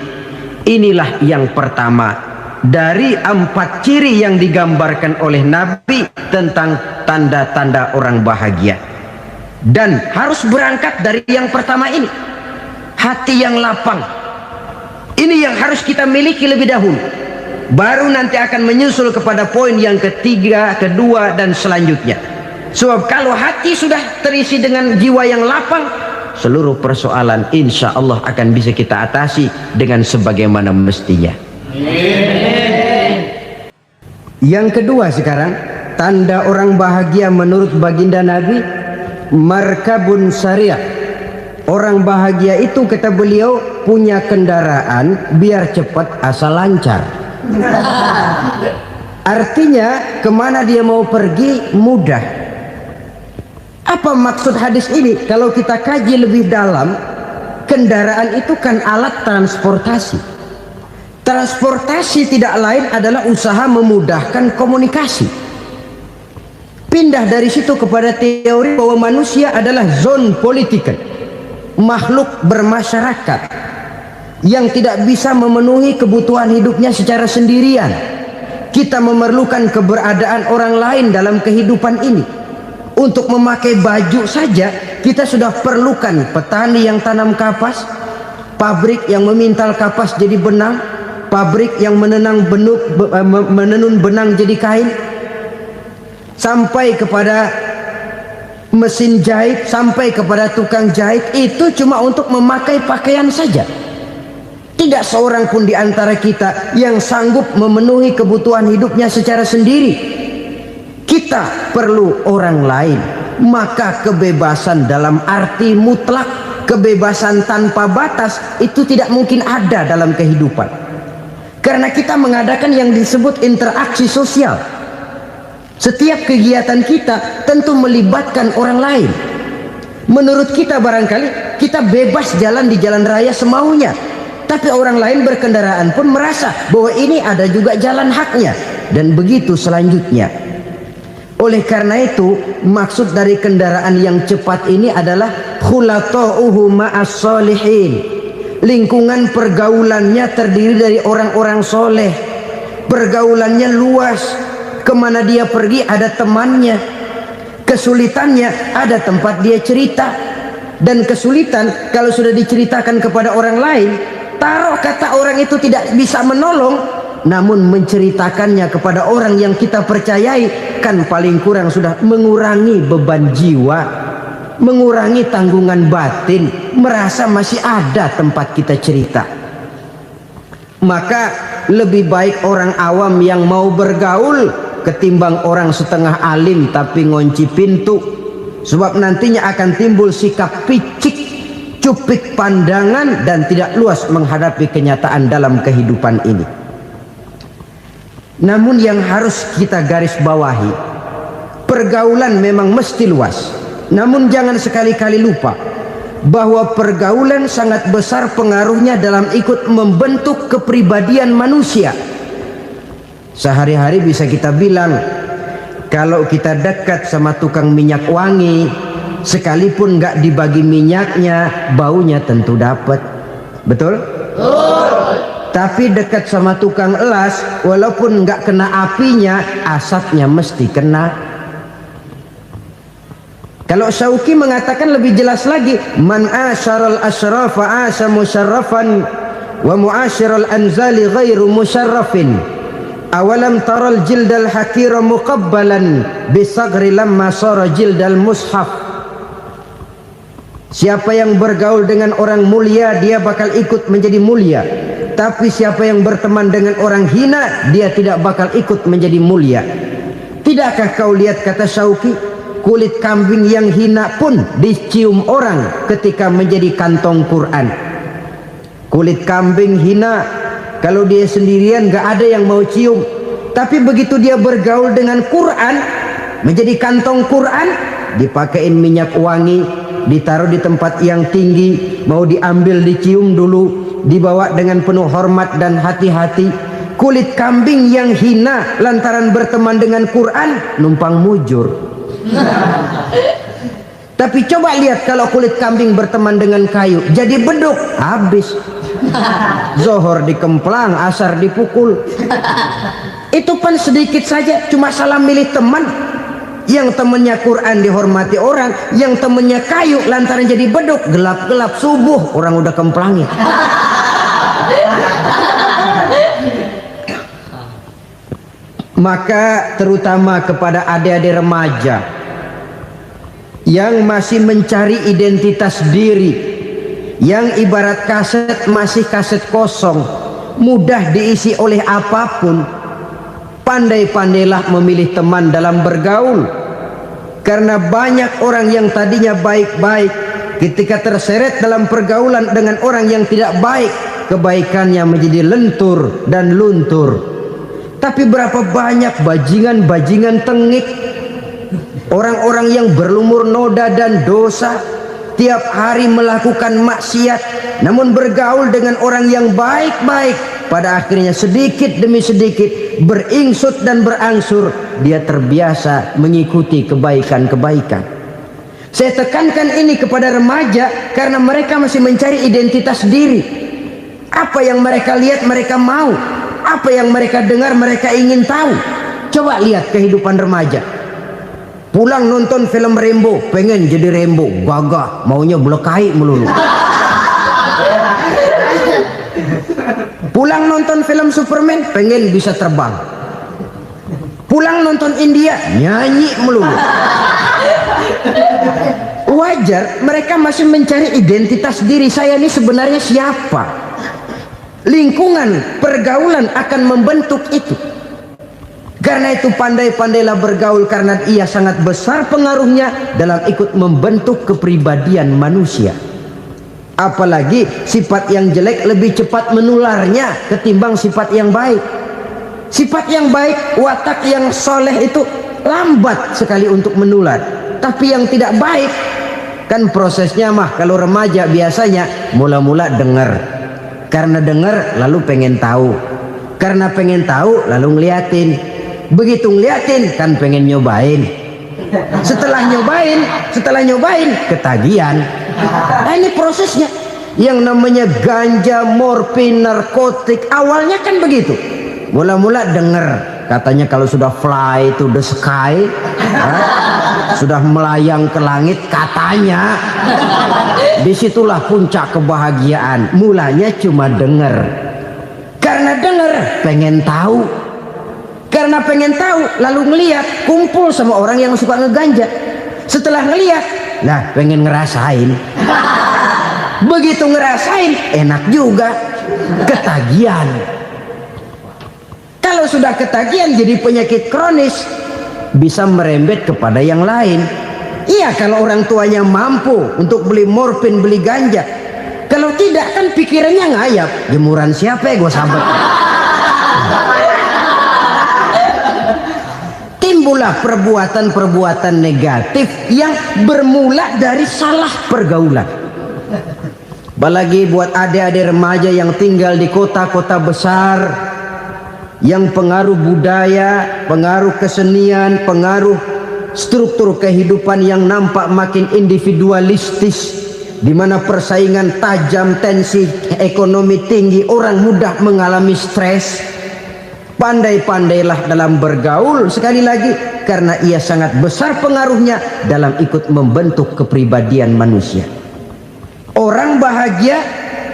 inilah yang pertama dari 4 ciri yang digambarkan oleh Nabi tentang tanda-tanda orang bahagia. Dan harus berangkat dari yang pertama ini, hati yang lapang. Ini yang harus kita miliki lebih dahulu. Baru nanti akan menyusul kepada poin yang ketiga, kedua, dan selanjutnya. Sebab kalau hati sudah terisi dengan jiwa yang lapang, seluruh persoalan insya Allah akan bisa kita atasi dengan sebagaimana mestinya. Yang kedua sekarang, tanda orang bahagia menurut baginda Nabi, markabun syariah. Orang bahagia itu, kata beliau, punya kendaraan biar cepat asal lancar. Artinya kemana dia mau pergi mudah. Apa maksud hadis ini? Kalau kita kaji lebih dalam, kendaraan itu kan alat transportasi. Transportasi tidak lain adalah usaha memudahkan komunikasi. Pindah dari situ kepada teori bahwa manusia adalah zon political, makhluk bermasyarakat yang tidak bisa memenuhi kebutuhan hidupnya secara sendirian. Kita memerlukan keberadaan orang lain dalam kehidupan ini. Untuk memakai baju saja kita sudah perlukan petani yang tanam kapas, pabrik yang memintal kapas jadi benang, pabrik yang menenun benang jadi kain, sampai kepada mesin jahit, sampai kepada tukang jahit. Itu cuma untuk memakai pakaian saja. Tidak seorang pun di antara kita yang sanggup memenuhi kebutuhan hidupnya secara sendiri. Kita perlu orang lain. Maka kebebasan dalam arti mutlak, kebebasan tanpa batas, itu tidak mungkin ada dalam kehidupan. Karena kita mengadakan yang disebut interaksi sosial. Setiap kegiatan kita tentu melibatkan orang lain. Menurut kita barangkali kita bebas jalan di jalan raya semaunya, tapi orang lain berkendaraan pun merasa bahwa ini ada juga jalan haknya. Dan begitu selanjutnya. Oleh karena itu, maksud dari kendaraan yang cepat ini adalah khulata'uhu ma'as solihin. Lingkungan pergaulannya terdiri dari orang-orang soleh. Pergaulannya luas. Kemana dia pergi ada temannya. Kesulitannya ada tempat dia cerita. Dan kesulitan kalau sudah diceritakan kepada orang lain, taruh kata orang itu tidak bisa menolong, namun menceritakannya kepada orang yang kita percayai, kan paling kurang sudah mengurangi beban jiwa, mengurangi tanggungan batin, merasa masih ada tempat kita cerita. Maka lebih baik orang awam yang mau bergaul ketimbang orang setengah alim tapi ngunci pintu. Sebab nantinya akan timbul sikap picik, cupik pandangan, dan tidak luas menghadapi kenyataan dalam kehidupan ini. Namun yang harus kita garis bawahi, pergaulan memang mesti luas. Namun jangan sekali-kali lupa bahwa pergaulan sangat besar pengaruhnya dalam ikut membentuk kepribadian manusia. Sehari-hari bisa kita bilang, kalau kita dekat sama tukang minyak wangi, sekalipun nggak dibagi minyaknya, baunya tentu dapat. Betul? Tapi dekat sama tukang elas, walaupun nggak kena apinya, asapnya mesti kena. Kalau Syauqi mengatakan lebih jelas lagi, man asyaral asrafa asa musyarrafan wa muasyiral anzali ghairu musyarrafin. Awalam taral jildal hakira muqabbalan bisagri lamma sara jildal mushaf. Siapa yang bergaul dengan orang mulia, dia bakal ikut menjadi mulia. Tapi siapa yang berteman dengan orang hina, dia tidak bakal ikut menjadi mulia. Tidakkah kau lihat, kata Syauqi, kulit kambing yang hina pun dicium orang ketika menjadi kantong Quran. Kulit kambing hina, kalau dia sendirian gak ada yang mau cium. Tapi begitu dia bergaul dengan Quran, menjadi kantong Quran, dipakein minyak wangi, ditaruh di tempat yang tinggi, mau diambil dicium dulu, dibawa dengan penuh hormat dan hati-hati. Kulit kambing yang hina lantaran berteman dengan Quran, numpang mujur. Tapi coba lihat kalau kulit kambing berteman dengan kayu, jadi beduk, habis. Zohor dikemplang, asar dipukul. Itu pun sedikit saja, cuma salah milih teman. Yang temannya Quran dihormati orang, yang temannya kayu lantaran jadi beduk, gelap-gelap subuh orang udah kemplangin. Maka terutama kepada adik-adik remaja yang masih mencari identitas diri, yang ibarat kaset masih kaset kosong, mudah diisi oleh apapun, pandai-pandailah memilih teman dalam bergaul. Karena banyak orang yang tadinya baik-baik, ketika terseret dalam pergaulan dengan orang yang tidak baik, kebaikannya menjadi lentur dan luntur. Tapi berapa banyak bajingan-bajingan tengik, orang-orang yang berlumur noda dan dosa, tiap hari melakukan maksiat, namun bergaul dengan orang yang baik-baik, pada akhirnya sedikit demi sedikit beringsut dan berangsur dia terbiasa mengikuti kebaikan-kebaikan. Saya tekankan ini kepada remaja karena mereka masih mencari identitas diri. Apa yang mereka lihat mereka mau, apa yang mereka dengar mereka ingin tahu. Coba lihat kehidupan remaja. Pulang nonton film Rambo, pengen jadi Rambo, gagah, maunya belekai melulu. Pulang nonton film Superman, pengen bisa terbang. Pulang nonton India, nyanyi melulu. Wajar, mereka masih mencari identitas diri. Saya ini sebenarnya siapa? Lingkungan, pergaulan akan membentuk itu. Karena itu pandai-pandailah bergaul, karena ia sangat besar pengaruhnya dalam ikut membentuk kepribadian manusia. Apalagi sifat yang jelek lebih cepat menularnya ketimbang sifat yang baik. Sifat yang baik, watak yang soleh itu lambat sekali untuk menular. Tapi yang tidak baik, kan prosesnya mah kalau remaja biasanya mula-mula dengar. Karena dengar lalu pengen tahu. Karena pengen tahu lalu ngeliatin. Begitu ngeliatin kan pengen nyobain. Setelah nyobain ketagihan. Nah, ini prosesnya. Yang namanya ganja, morfin, narkotik awalnya kan begitu. Mula-mula denger katanya kalau sudah fly to the sky, sudah melayang ke langit katanya, disitulah puncak kebahagiaan. Mulanya cuma denger. Karena denger pengen tahu. Karena pengen tahu lalu ngeliat, kumpul sama orang yang suka ngeganja. Setelah ngeliat, nah pengen ngerasain. Begitu ngerasain enak juga, ketagihan. Kalau sudah ketagihan jadi penyakit kronis, bisa merembet kepada yang lain. Iya, kalau orang tuanya mampu untuk beli morfin, beli ganja. Kalau tidak kan pikirannya ngayap, jemuran siapa ya gue sabet. Timbullah perbuatan-perbuatan negatif yang bermula dari salah pergaulan. Apalagi buat adik-adik remaja yang tinggal di kota-kota besar, yang pengaruh budaya, pengaruh kesenian, pengaruh struktur kehidupan yang nampak makin individualistis, di mana persaingan tajam, tensi ekonomi tinggi, orang mudah mengalami stres. Pandai-pandailah dalam bergaul, sekali lagi, karena ia sangat besar pengaruhnya dalam ikut membentuk kepribadian manusia. Orang bahagia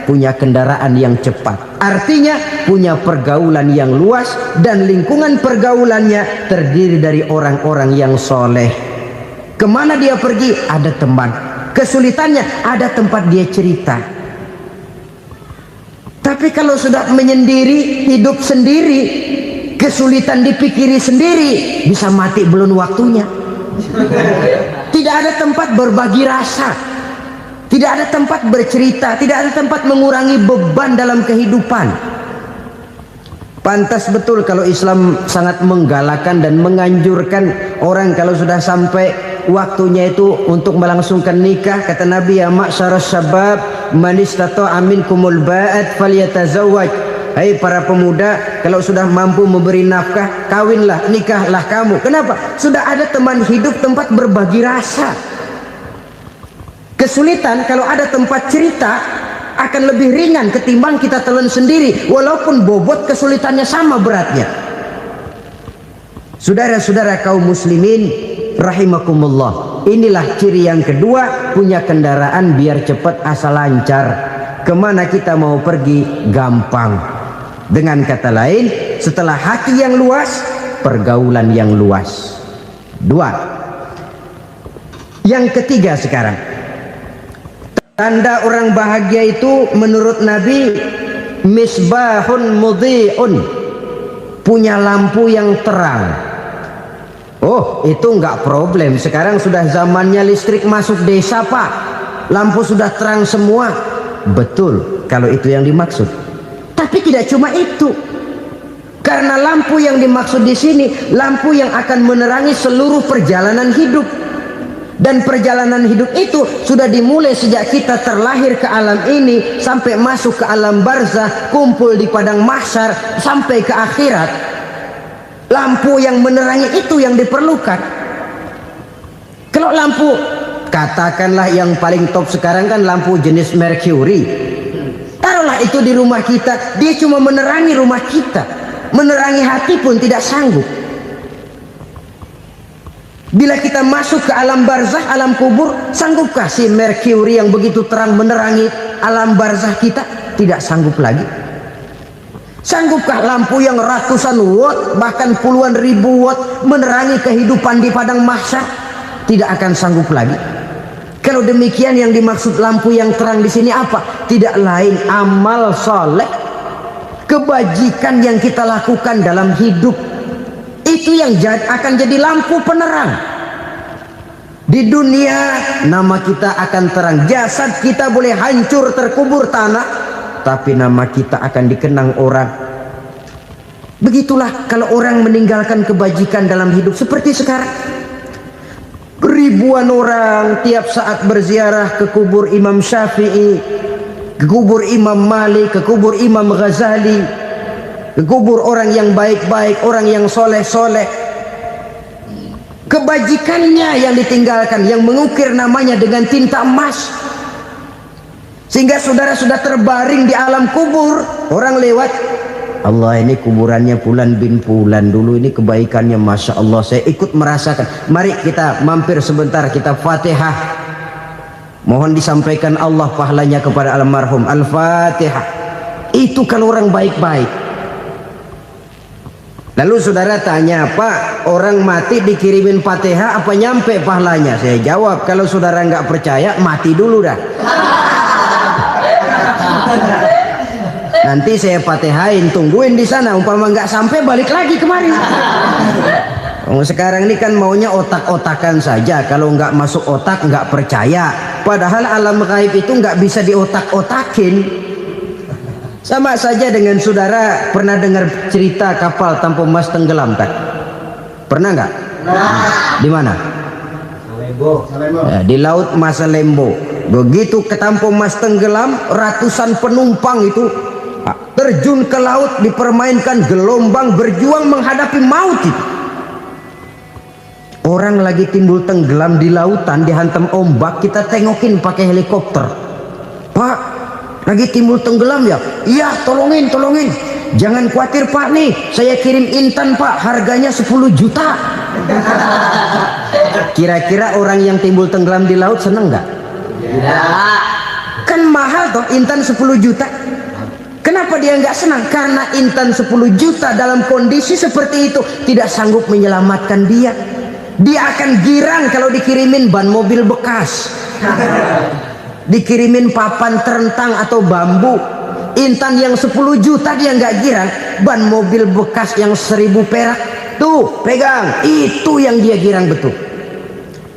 punya kendaraan yang cepat, artinya punya pergaulan yang luas, dan lingkungan pergaulannya terdiri dari orang-orang yang soleh. Kemana dia pergi ada teman, kesulitannya ada tempat dia cerita. Tapi kalau sudah menyendiri, hidup sendiri, kesulitan dipikiri sendiri, bisa mati belum waktunya. Tidak ada tempat berbagi rasa, tidak ada tempat bercerita, tidak ada tempat mengurangi beban dalam kehidupan. Pantas betul kalau Islam sangat menggalakkan dan menganjurkan orang kalau sudah sampai waktunya itu untuk melangsungkan nikah. Kata Nabi, ya ma'syaras syabab man istata'a minkumul ba'at falyatazawwaj. Hai para pemuda, kalau sudah mampu memberi nafkah, kawinlah, nikahlah kamu. Kenapa? Sudah ada teman hidup, tempat berbagi rasa. Kesulitan kalau ada tempat cerita akan lebih ringan ketimbang kita telan sendiri, walaupun bobot kesulitannya sama beratnya. Saudara-saudara kaum muslimin rahimakumullah, inilah ciri yang kedua, punya kendaraan biar cepat asal lancar. Kemana kita mau pergi gampang. Dengan kata lain, setelah hati yang luas, pergaulan yang luas. Dua. Yang ketiga sekarang, tanda orang bahagia itu menurut Nabi, misbahun mudhi'un, punya lampu yang terang. Oh, itu enggak problem. Sekarang sudah zamannya listrik masuk desa, Pak. Lampu sudah terang semua. Betul, kalau itu yang dimaksud. Tapi tidak cuma itu. Karena lampu yang dimaksud di sini, lampu yang akan menerangi seluruh perjalanan hidup. Dan perjalanan hidup itu sudah dimulai sejak kita terlahir ke alam ini, sampai masuk ke alam barzah, kumpul di padang mahsyar, sampai ke akhirat. Lampu yang menerangi itu yang diperlukan. Kalau lampu, katakanlah yang paling top sekarang kan lampu jenis Mercury. Taruhlah itu di rumah kita, dia cuma menerangi rumah kita, menerangi hati pun tidak sanggup. Bila kita masuk ke alam barzah, alam kubur, sanggupkah si Mercury yang begitu terang menerangi alam barzah kita? Tidak sanggup lagi. Sanggupkah lampu yang ratusan watt, bahkan puluhan ribu watt menerangi kehidupan di padang mahsyar? Tidak akan sanggup lagi. Kalau demikian, yang dimaksud lampu yang terang di sini apa? Tidak lain amal soleh, kebajikan yang kita lakukan dalam hidup. Itu yang akan jadi lampu penerang. Di dunia nama kita akan terang, jasad kita boleh hancur terkubur tanah, tapi nama kita akan dikenang orang. Begitulah kalau orang meninggalkan kebajikan dalam hidup seperti sekarang. Ribuan orang tiap saat berziarah ke kubur Imam Syafi'i, ke kubur Imam Malik, ke kubur Imam Ghazali. kubur orang yang baik-baik, orang yang soleh-soleh. Kebajikannya yang ditinggalkan, yang mengukir namanya dengan tinta emas. Sehingga saudara sudah terbaring di alam kubur, orang lewat, Allah, ini kuburannya Fulan bin Fulan, dulu ini kebaikannya Masya Allah, saya ikut merasakan. Mari kita mampir sebentar, kita Fatihah, mohon disampaikan Allah pahalanya kepada almarhum. Al-Fatihah. Itu kalau orang baik-baik. Lalu saudara tanya, Pak, orang mati dikirimin Fatihah apa nyampe pahalanya? Saya jawab, kalau saudara nggak percaya, mati dulu dah. Nanti saya Fatihain, tungguin di sana, umpama nggak sampai balik lagi kemari. Sekarang ini kan maunya otak-otakan saja, kalau nggak masuk otak nggak percaya. Padahal alam gaib itu nggak bisa diotak-otakin. Sama saja dengan saudara pernah dengar cerita kapal tanpa emas tenggelam kan? Pernah nggak? Di mana? Di laut Masalembo. Begitu ke tanpa emas tenggelam, ratusan penumpang itu terjun ke laut, dipermainkan gelombang, berjuang menghadapi maut itu. Orang lagi timbul tenggelam di lautan, dihantam ombak, kita tengokin pakai helikopter. Pak, lagi timbul tenggelam ya? Iya, tolongin. Jangan khawatir Pak, nih saya kirim intan Pak, harganya 10 juta. Kira-kira orang yang timbul tenggelam di laut seneng nggak? Tidak. Kan mahal toh intan 10 juta. Kenapa dia nggak senang? Karena intan 10 juta dalam kondisi seperti itu tidak sanggup menyelamatkan dia. Dia akan girang kalau dikirimin ban mobil bekas, dikirimin papan terentang atau bambu. Intan yang 10 juta dia nggak girang, ban mobil bekas yang 1000 perak tuh pegang, itu yang dia girang betul.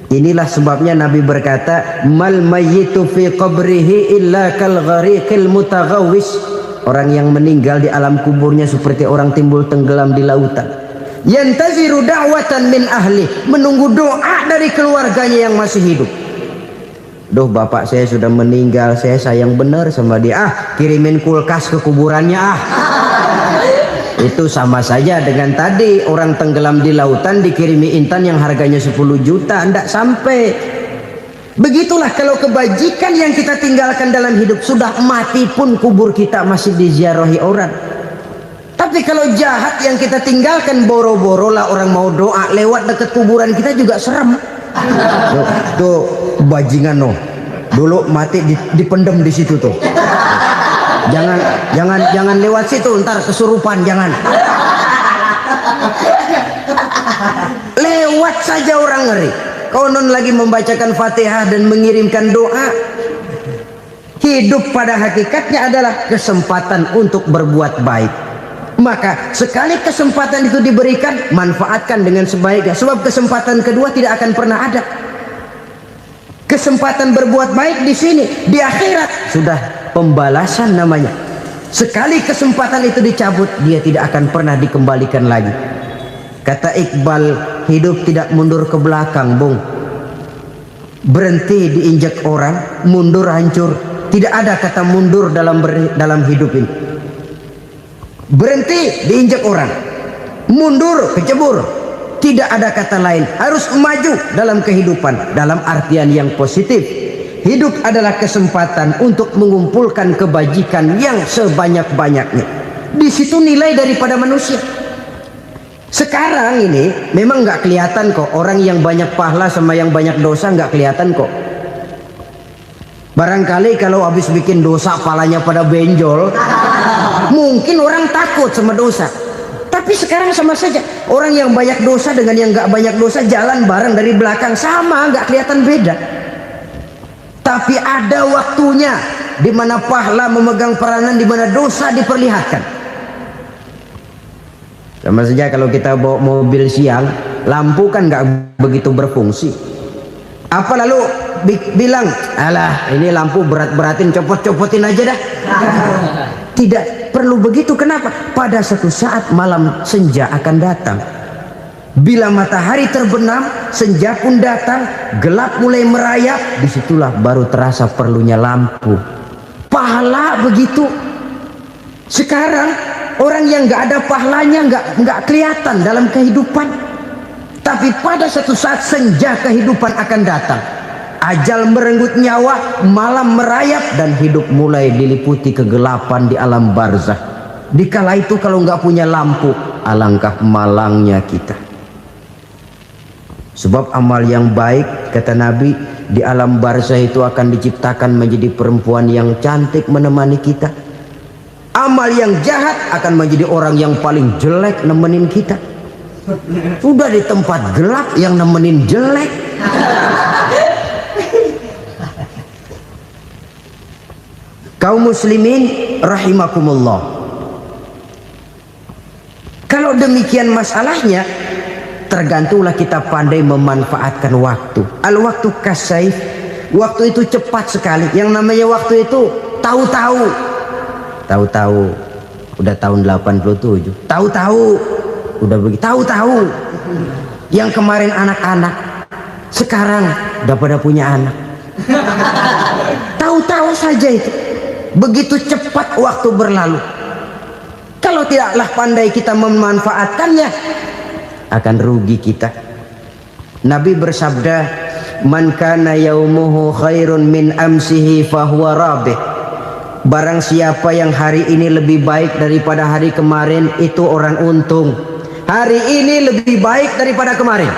Inilah sebabnya Nabi berkata, mal mayyitu fi qabrihi illa kal ghariqil mutaghawwis. Orang yang meninggal di alam kuburnya seperti orang timbul tenggelam di lautan. Yantaziru da'watan min ahli, menunggu doa dari keluarganya yang masih hidup. Duh, bapak saya sudah meninggal, saya sayang benar sama dia. Kirimin kulkas ke kuburannya Itu sama saja dengan tadi orang tenggelam di lautan dikirimi intan yang harganya 10 juta, tidak sampai. Begitulah kalau kebajikan yang kita tinggalkan dalam hidup, sudah mati pun kubur kita masih diziarahi orang. Tapi kalau jahat yang kita tinggalkan, boro-boro lah orang mau doa lewat dekat kuburan kita juga serem. Tuh bajingan no, dulu mati dipendem di situ tuh. Jangan lewat situ, ntar kesurupan, jangan. Lewat saja orang ngeri. Konon lagi membacakan Fatihah dan mengirimkan doa. Hidup pada hakikatnya adalah kesempatan untuk berbuat baik. Maka sekali kesempatan itu diberikan, manfaatkan dengan sebaiknya. Sebab kesempatan kedua tidak akan pernah ada. Kesempatan berbuat baik di sini, di akhirat sudah pembalasan namanya. Sekali kesempatan itu dicabut, dia tidak akan pernah dikembalikan lagi. Kata Iqbal, hidup tidak mundur ke belakang, Bung. Berhenti diinjak orang, mundur hancur. Tidak ada kata mundur dalam hidup ini. Berhenti diinjak orang, mundur kecebur. Tidak ada kata lain, harus maju dalam kehidupan dalam artian yang positif. Hidup adalah kesempatan untuk mengumpulkan kebajikan yang sebanyak-banyaknya. Di situ nilai daripada manusia. Sekarang ini memang nggak kelihatan kok, orang yang banyak pahala sama yang banyak dosa nggak kelihatan kok. Barangkali kalau habis bikin dosa palanya pada benjol, mungkin orang takut sama dosa. Tapi sekarang sama saja, orang yang banyak dosa dengan yang nggak banyak dosa jalan bareng dari belakang, sama, nggak kelihatan beda. Tapi ada waktunya di mana pahala memegang peranan, di mana dosa diperlihatkan. Sama saja kalau kita bawa mobil siang, lampu kan nggak begitu berfungsi. Apa lalu bilang, alah ini lampu berat-beratin, copot-copotin aja dah. Tidak perlu begitu. Kenapa? Pada suatu saat malam senja akan datang. Bila matahari terbenam, senja pun datang, gelap mulai merayap, disitulah baru terasa perlunya lampu. Pahala begitu. Sekarang orang yang nggak ada pahalanya, nggak kelihatan dalam kehidupan. Tapi pada satu saat senja kehidupan akan datang, ajal merenggut nyawa, malam merayap, dan hidup mulai diliputi kegelapan di alam barzah. Dikala itu kalau nggak punya lampu, alangkah malangnya kita. Sebab amal yang baik, kata Nabi, di alam barzah itu akan diciptakan menjadi perempuan yang cantik menemani kita. Amal yang jahat akan menjadi orang yang paling jelek nemenin kita. Sudah di tempat gelap yang nemenin jelek. Kaum muslimin rahimakumullah. Kalau demikian masalahnya, tergantunglah kita pandai memanfaatkan waktu. Al-waktu kasayf. Waktu itu cepat sekali. Yang namanya waktu itu tahu-tahu. Tahu-tahu. Udah tahun 87. Tahu-tahu. Udah begitu. Tahu-tahu. Yang kemarin anak-anak, sekarang udah pada punya anak. Tahu-tahu saja itu. Begitu cepat waktu berlalu. Kalau tidaklah pandai kita memanfaatkannya, akan rugi kita. Nabi bersabda, "Man kana yaumuhu khairun min amsihi fahuwa rabih." Barang siapa yang hari ini lebih baik daripada hari kemarin, itu orang untung. Hari ini lebih baik daripada kemarin.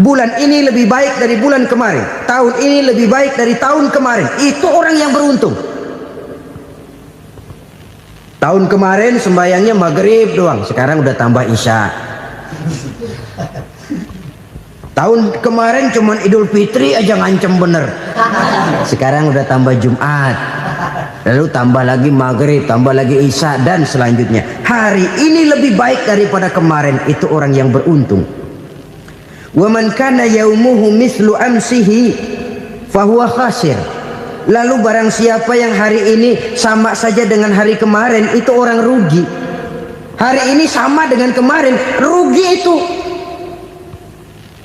Bulan ini lebih baik dari bulan kemarin. Tahun ini lebih baik dari tahun kemarin. Itu orang yang beruntung. Tahun kemarin sembayangnya maghrib doang, sekarang udah tambah isya. Tahun kemarin cuman Idul Fitri aja ngancem bener, sekarang udah tambah Jumat, lalu tambah lagi maghrib, tambah lagi isya, dan selanjutnya. Hari ini lebih baik daripada kemarin, itu orang yang beruntung. Wa man kana yaumuhu mislu amsihi fahuwa khasir. Lalu barang siapa yang hari ini sama saja dengan hari kemarin, itu orang rugi. Hari ini sama dengan kemarin, rugi itu.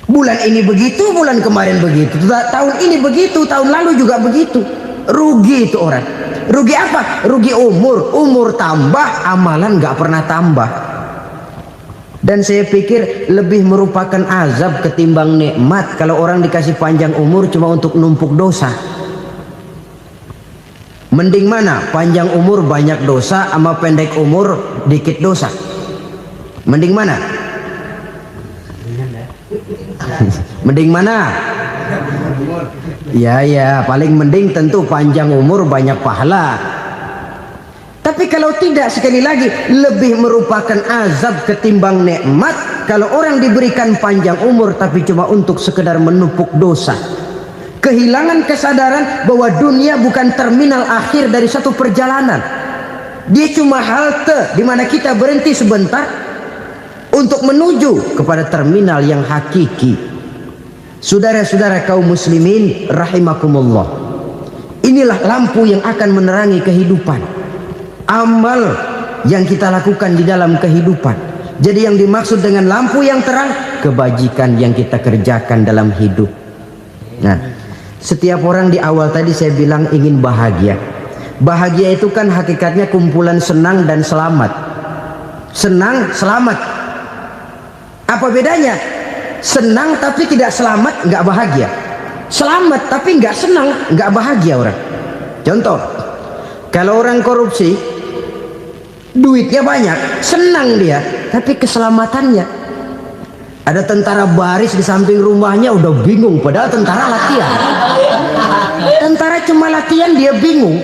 Bulan ini begitu, bulan kemarin begitu, tahun ini begitu, tahun lalu juga begitu. Rugi itu orang. Rugi apa? Rugi umur. Umur tambah, amalan gak pernah tambah. Dan saya pikir lebih merupakan azab ketimbang nikmat kalau orang dikasih panjang umur cuma untuk numpuk dosa. Mending mana? Panjang umur banyak dosa sama pendek umur dikit dosa? Mending mana? Mending mana? Ya, paling mending tentu panjang umur banyak pahala. Tapi kalau tidak, sekali lagi, lebih merupakan azab ketimbang nikmat kalau orang diberikan panjang umur tapi cuma untuk sekedar menumpuk dosa. Kehilangan kesadaran bahwa dunia bukan terminal akhir dari satu perjalanan. Dia cuma halte di mana kita berhenti sebentar untuk menuju kepada terminal yang hakiki. Saudara-saudara kaum muslimin rahimakumullah. Inilah lampu yang akan menerangi kehidupan. Amal yang kita lakukan di dalam kehidupan. Jadi yang dimaksud dengan lampu yang terang, kebajikan yang kita kerjakan dalam hidup. Nah, setiap orang di awal tadi saya bilang ingin bahagia. Bahagia itu kan hakikatnya kumpulan senang dan selamat. Senang, selamat. Apa bedanya? Senang tapi tidak selamat, nggak bahagia. Selamat tapi nggak senang, nggak bahagia orang. Contoh, kalau orang korupsi, duitnya banyak, senang dia, tapi keselamatannya. Ada tentara baris di samping rumahnya udah bingung, padahal tentara latihan. Tentara cuma latihan, dia bingung.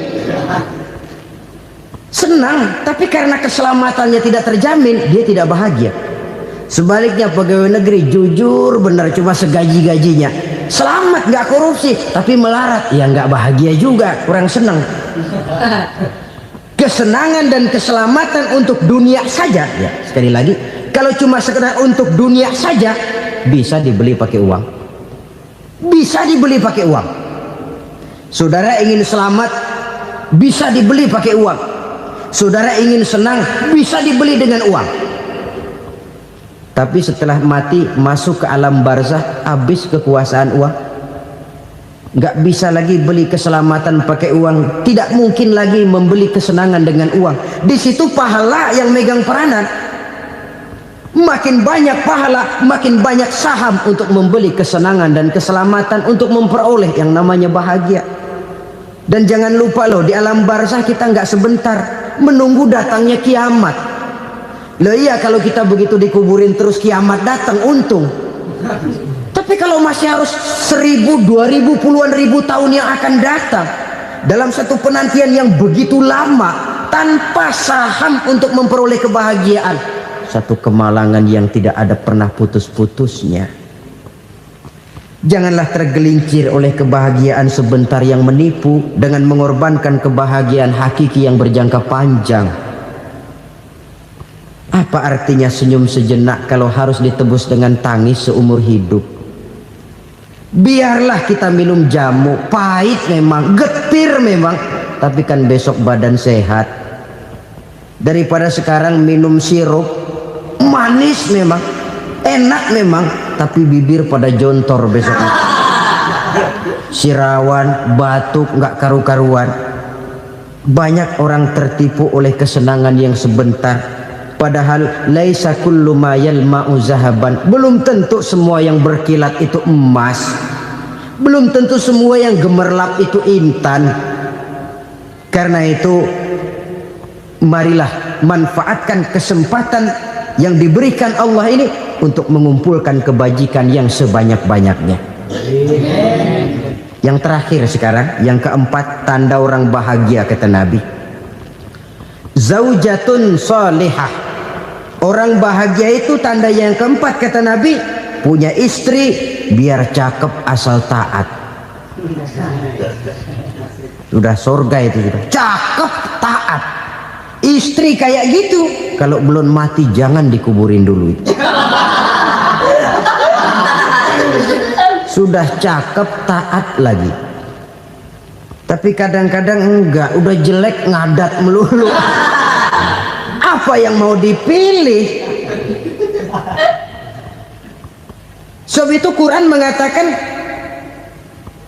Senang, tapi karena keselamatannya tidak terjamin, dia tidak bahagia. Sebaliknya pegawai negeri jujur benar, cuma segaji-gajinya, selamat nggak korupsi, tapi melarat, ya nggak bahagia juga, kurang senang. Kesenangan dan keselamatan untuk dunia saja, ya sekali lagi, kalau cuma sekedar untuk dunia saja, bisa dibeli pakai uang. Bisa dibeli pakai uang. Saudara ingin selamat, bisa dibeli pakai uang. Saudara ingin senang, bisa dibeli dengan uang. Tapi setelah mati masuk ke alam barzah, habis kekuasaan uang. Nggak bisa lagi beli keselamatan pakai uang, tidak mungkin lagi membeli kesenangan dengan uang. Di situ pahala yang megang peranan. Makin banyak pahala, makin banyak saham untuk membeli kesenangan dan keselamatan, untuk memperoleh yang namanya bahagia. Dan jangan lupa loh, di alam barzah kita nggak sebentar, menunggu datangnya kiamat. Loh iya, kalau kita begitu dikuburin terus kiamat datang, untung. Tapi kalau masih harus 1000, 2000, puluhan ribu tahun yang akan datang, dalam satu penantian yang begitu lama, tanpa saham untuk memperoleh kebahagiaan, satu kemalangan yang tidak ada pernah putus-putusnya. Janganlah tergelincir oleh kebahagiaan sebentar yang menipu dengan mengorbankan kebahagiaan hakiki yang berjangka panjang. Apa artinya senyum sejenak kalau harus ditebus dengan tangis seumur hidup? Biarlah kita minum jamu, pahit memang, getir memang, tapi kan besok badan sehat. Daripada sekarang minum sirup, manis memang, enak memang, tapi bibir pada jontor besok. Sirawan, batuk, nggak karu-karuan. Banyak orang tertipu oleh kesenangan yang sebentar, padahal laisa kullu ma yalma'u zahaban. Belum tentu semua yang berkilat itu emas, belum tentu semua yang gemerlap itu intan. Karena itu marilah manfaatkan kesempatan yang diberikan Allah ini untuk mengumpulkan kebajikan yang sebanyak-banyaknya. Yang terakhir sekarang, yang keempat, tanda orang bahagia kata Nabi, zaujatun salihah. Orang bahagia itu tanda yang keempat kata Nabi, punya istri biar cakep asal taat. Sudah surga itu, sudah cakep taat. Istri kayak gitu, kalau belum mati jangan dikuburin dulu itu. Sudah cakep taat lagi, tapi kadang-kadang enggak, udah jelek ngadat melulu. Apa yang mau dipilih? Sebab itu Quran mengatakan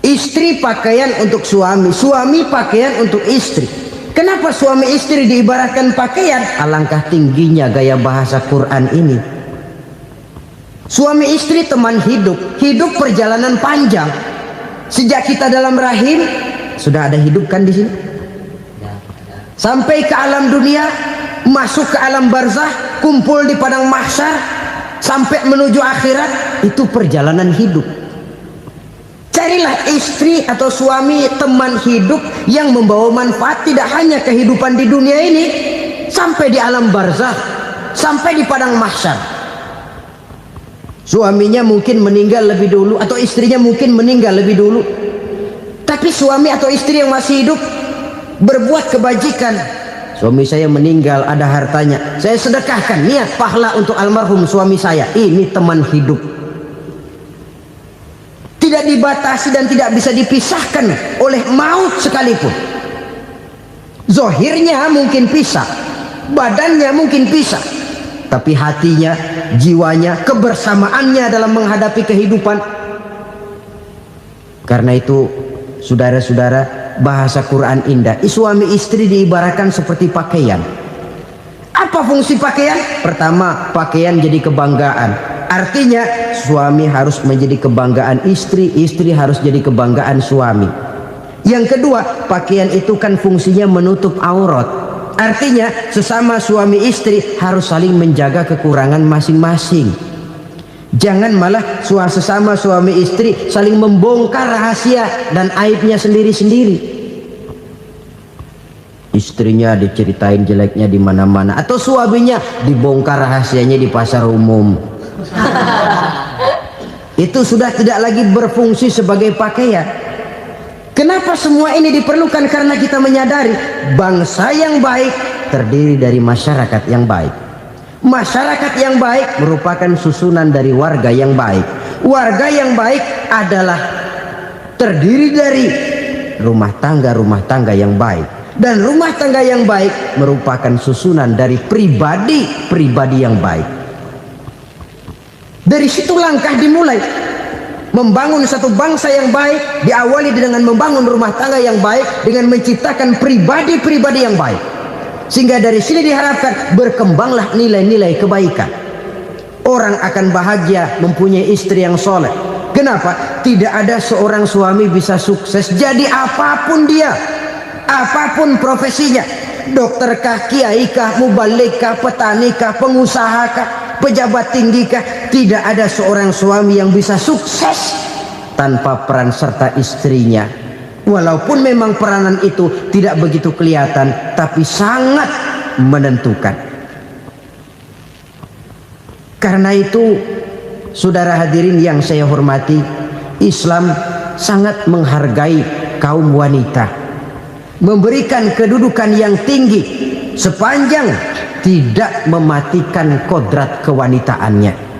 istri pakaian untuk suami, suami pakaian untuk istri. Kenapa suami istri diibaratkan pakaian? Alangkah tingginya gaya bahasa Quran ini. Suami istri teman hidup, hidup perjalanan panjang. Sejak kita dalam rahim sudah ada hidup kan di sini. Sampai ke alam dunia, masuk ke alam barzah, kumpul di padang mahsyar, sampai menuju akhirat, itu perjalanan hidup. Carilah istri atau suami teman hidup yang membawa manfaat tidak hanya kehidupan di dunia ini, sampai di alam barzah, sampai di padang mahsyar. Suaminya mungkin meninggal lebih dulu, atau istrinya mungkin meninggal lebih dulu, tapi suami atau istri yang masih hidup berbuat kebajikan. Suami saya meninggal, ada hartanya, saya sedekahkan, niat pahala untuk almarhum suami saya. Ini teman hidup, tidak dibatasi dan tidak bisa dipisahkan oleh maut sekalipun. Zohirnya mungkin pisah, badannya mungkin pisah, tapi hatinya, jiwanya, kebersamaannya dalam menghadapi kehidupan. Karena itu saudara-saudara, bahasa Quran indah. Suami istri diibaratkan seperti pakaian. Apa fungsi pakaian? Pertama, pakaian jadi kebanggaan. Artinya suami harus menjadi kebanggaan istri, istri harus jadi kebanggaan suami. Yang kedua, pakaian itu kan fungsinya menutup aurat. Artinya sesama suami istri harus saling menjaga kekurangan masing-masing. Jangan malah sesama suami istri saling membongkar rahasia dan aibnya sendiri-sendiri. Istrinya diceritain jeleknya di mana-mana, atau suaminya dibongkar rahasianya di pasar umum. Itu sudah tidak lagi berfungsi sebagai pakaian. Kenapa semua ini diperlukan? Karena kita menyadari bangsa yang baik terdiri dari masyarakat yang baik. Masyarakat yang baik merupakan susunan dari warga yang baik. Warga yang baik adalah terdiri dari rumah tangga yang baik. Dan rumah tangga yang baik merupakan susunan dari pribadi yang baik. Dari situ langkah dimulai. Membangun satu bangsa yang baik diawali dengan membangun rumah tangga yang baik, dengan menciptakan pribadi-pribadi yang baik. Sehingga dari sini diharapkan berkembanglah nilai-nilai kebaikan. Orang akan bahagia mempunyai istri yang soleh. Kenapa? Tidak ada seorang suami bisa sukses jadi apapun dia, apapun profesinya, dokterkah, kiaikah, mubalikkah, petanikah, pengusahakah, pejabat tinggikah, tidak ada seorang suami yang bisa sukses tanpa peran serta istrinya. Walaupun memang peranan itu tidak begitu kelihatan, tapi sangat menentukan. Karena itu, saudara hadirin yang saya hormati, Islam sangat menghargai kaum wanita, memberikan kedudukan yang tinggi sepanjang tidak mematikan kodrat kewanitaannya.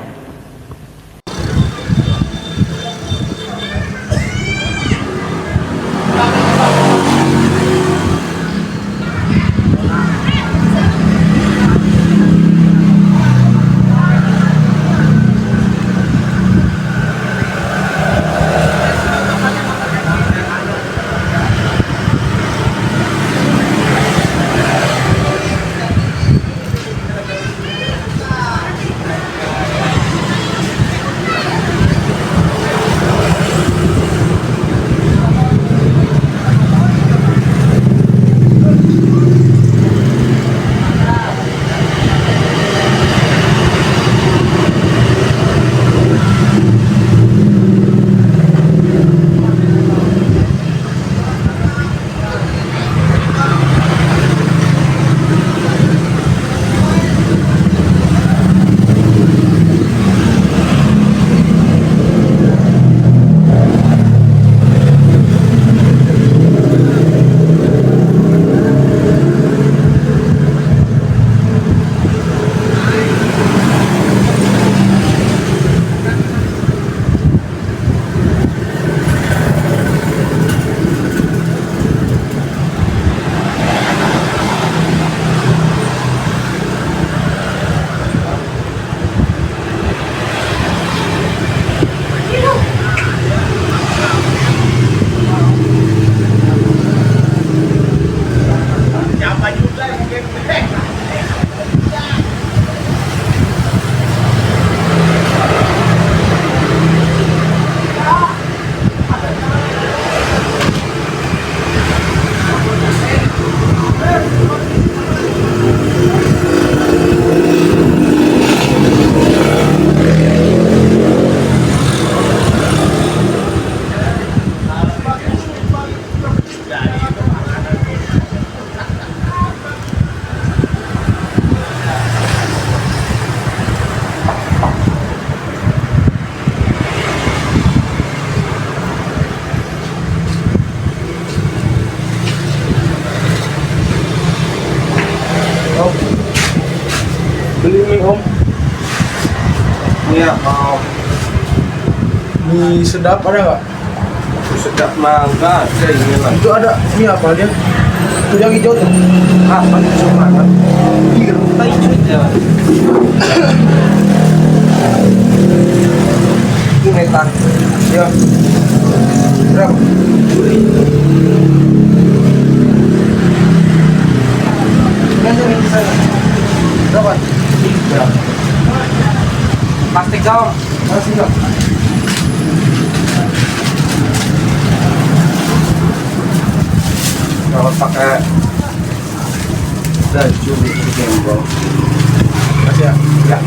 Beli mie om. Iya mau. Mie sedap ada nggak? Sedap mah enggak ada ini lah. Itu ada mie apa dia? Itu yang hijau tuh. Apa itu mana? Biru hijau ya. Ini netan. Ya. Berapa? Berapa? Plastik dong. Plastik dong. Kalau pakai baju gembok. Kasih ya. Ya.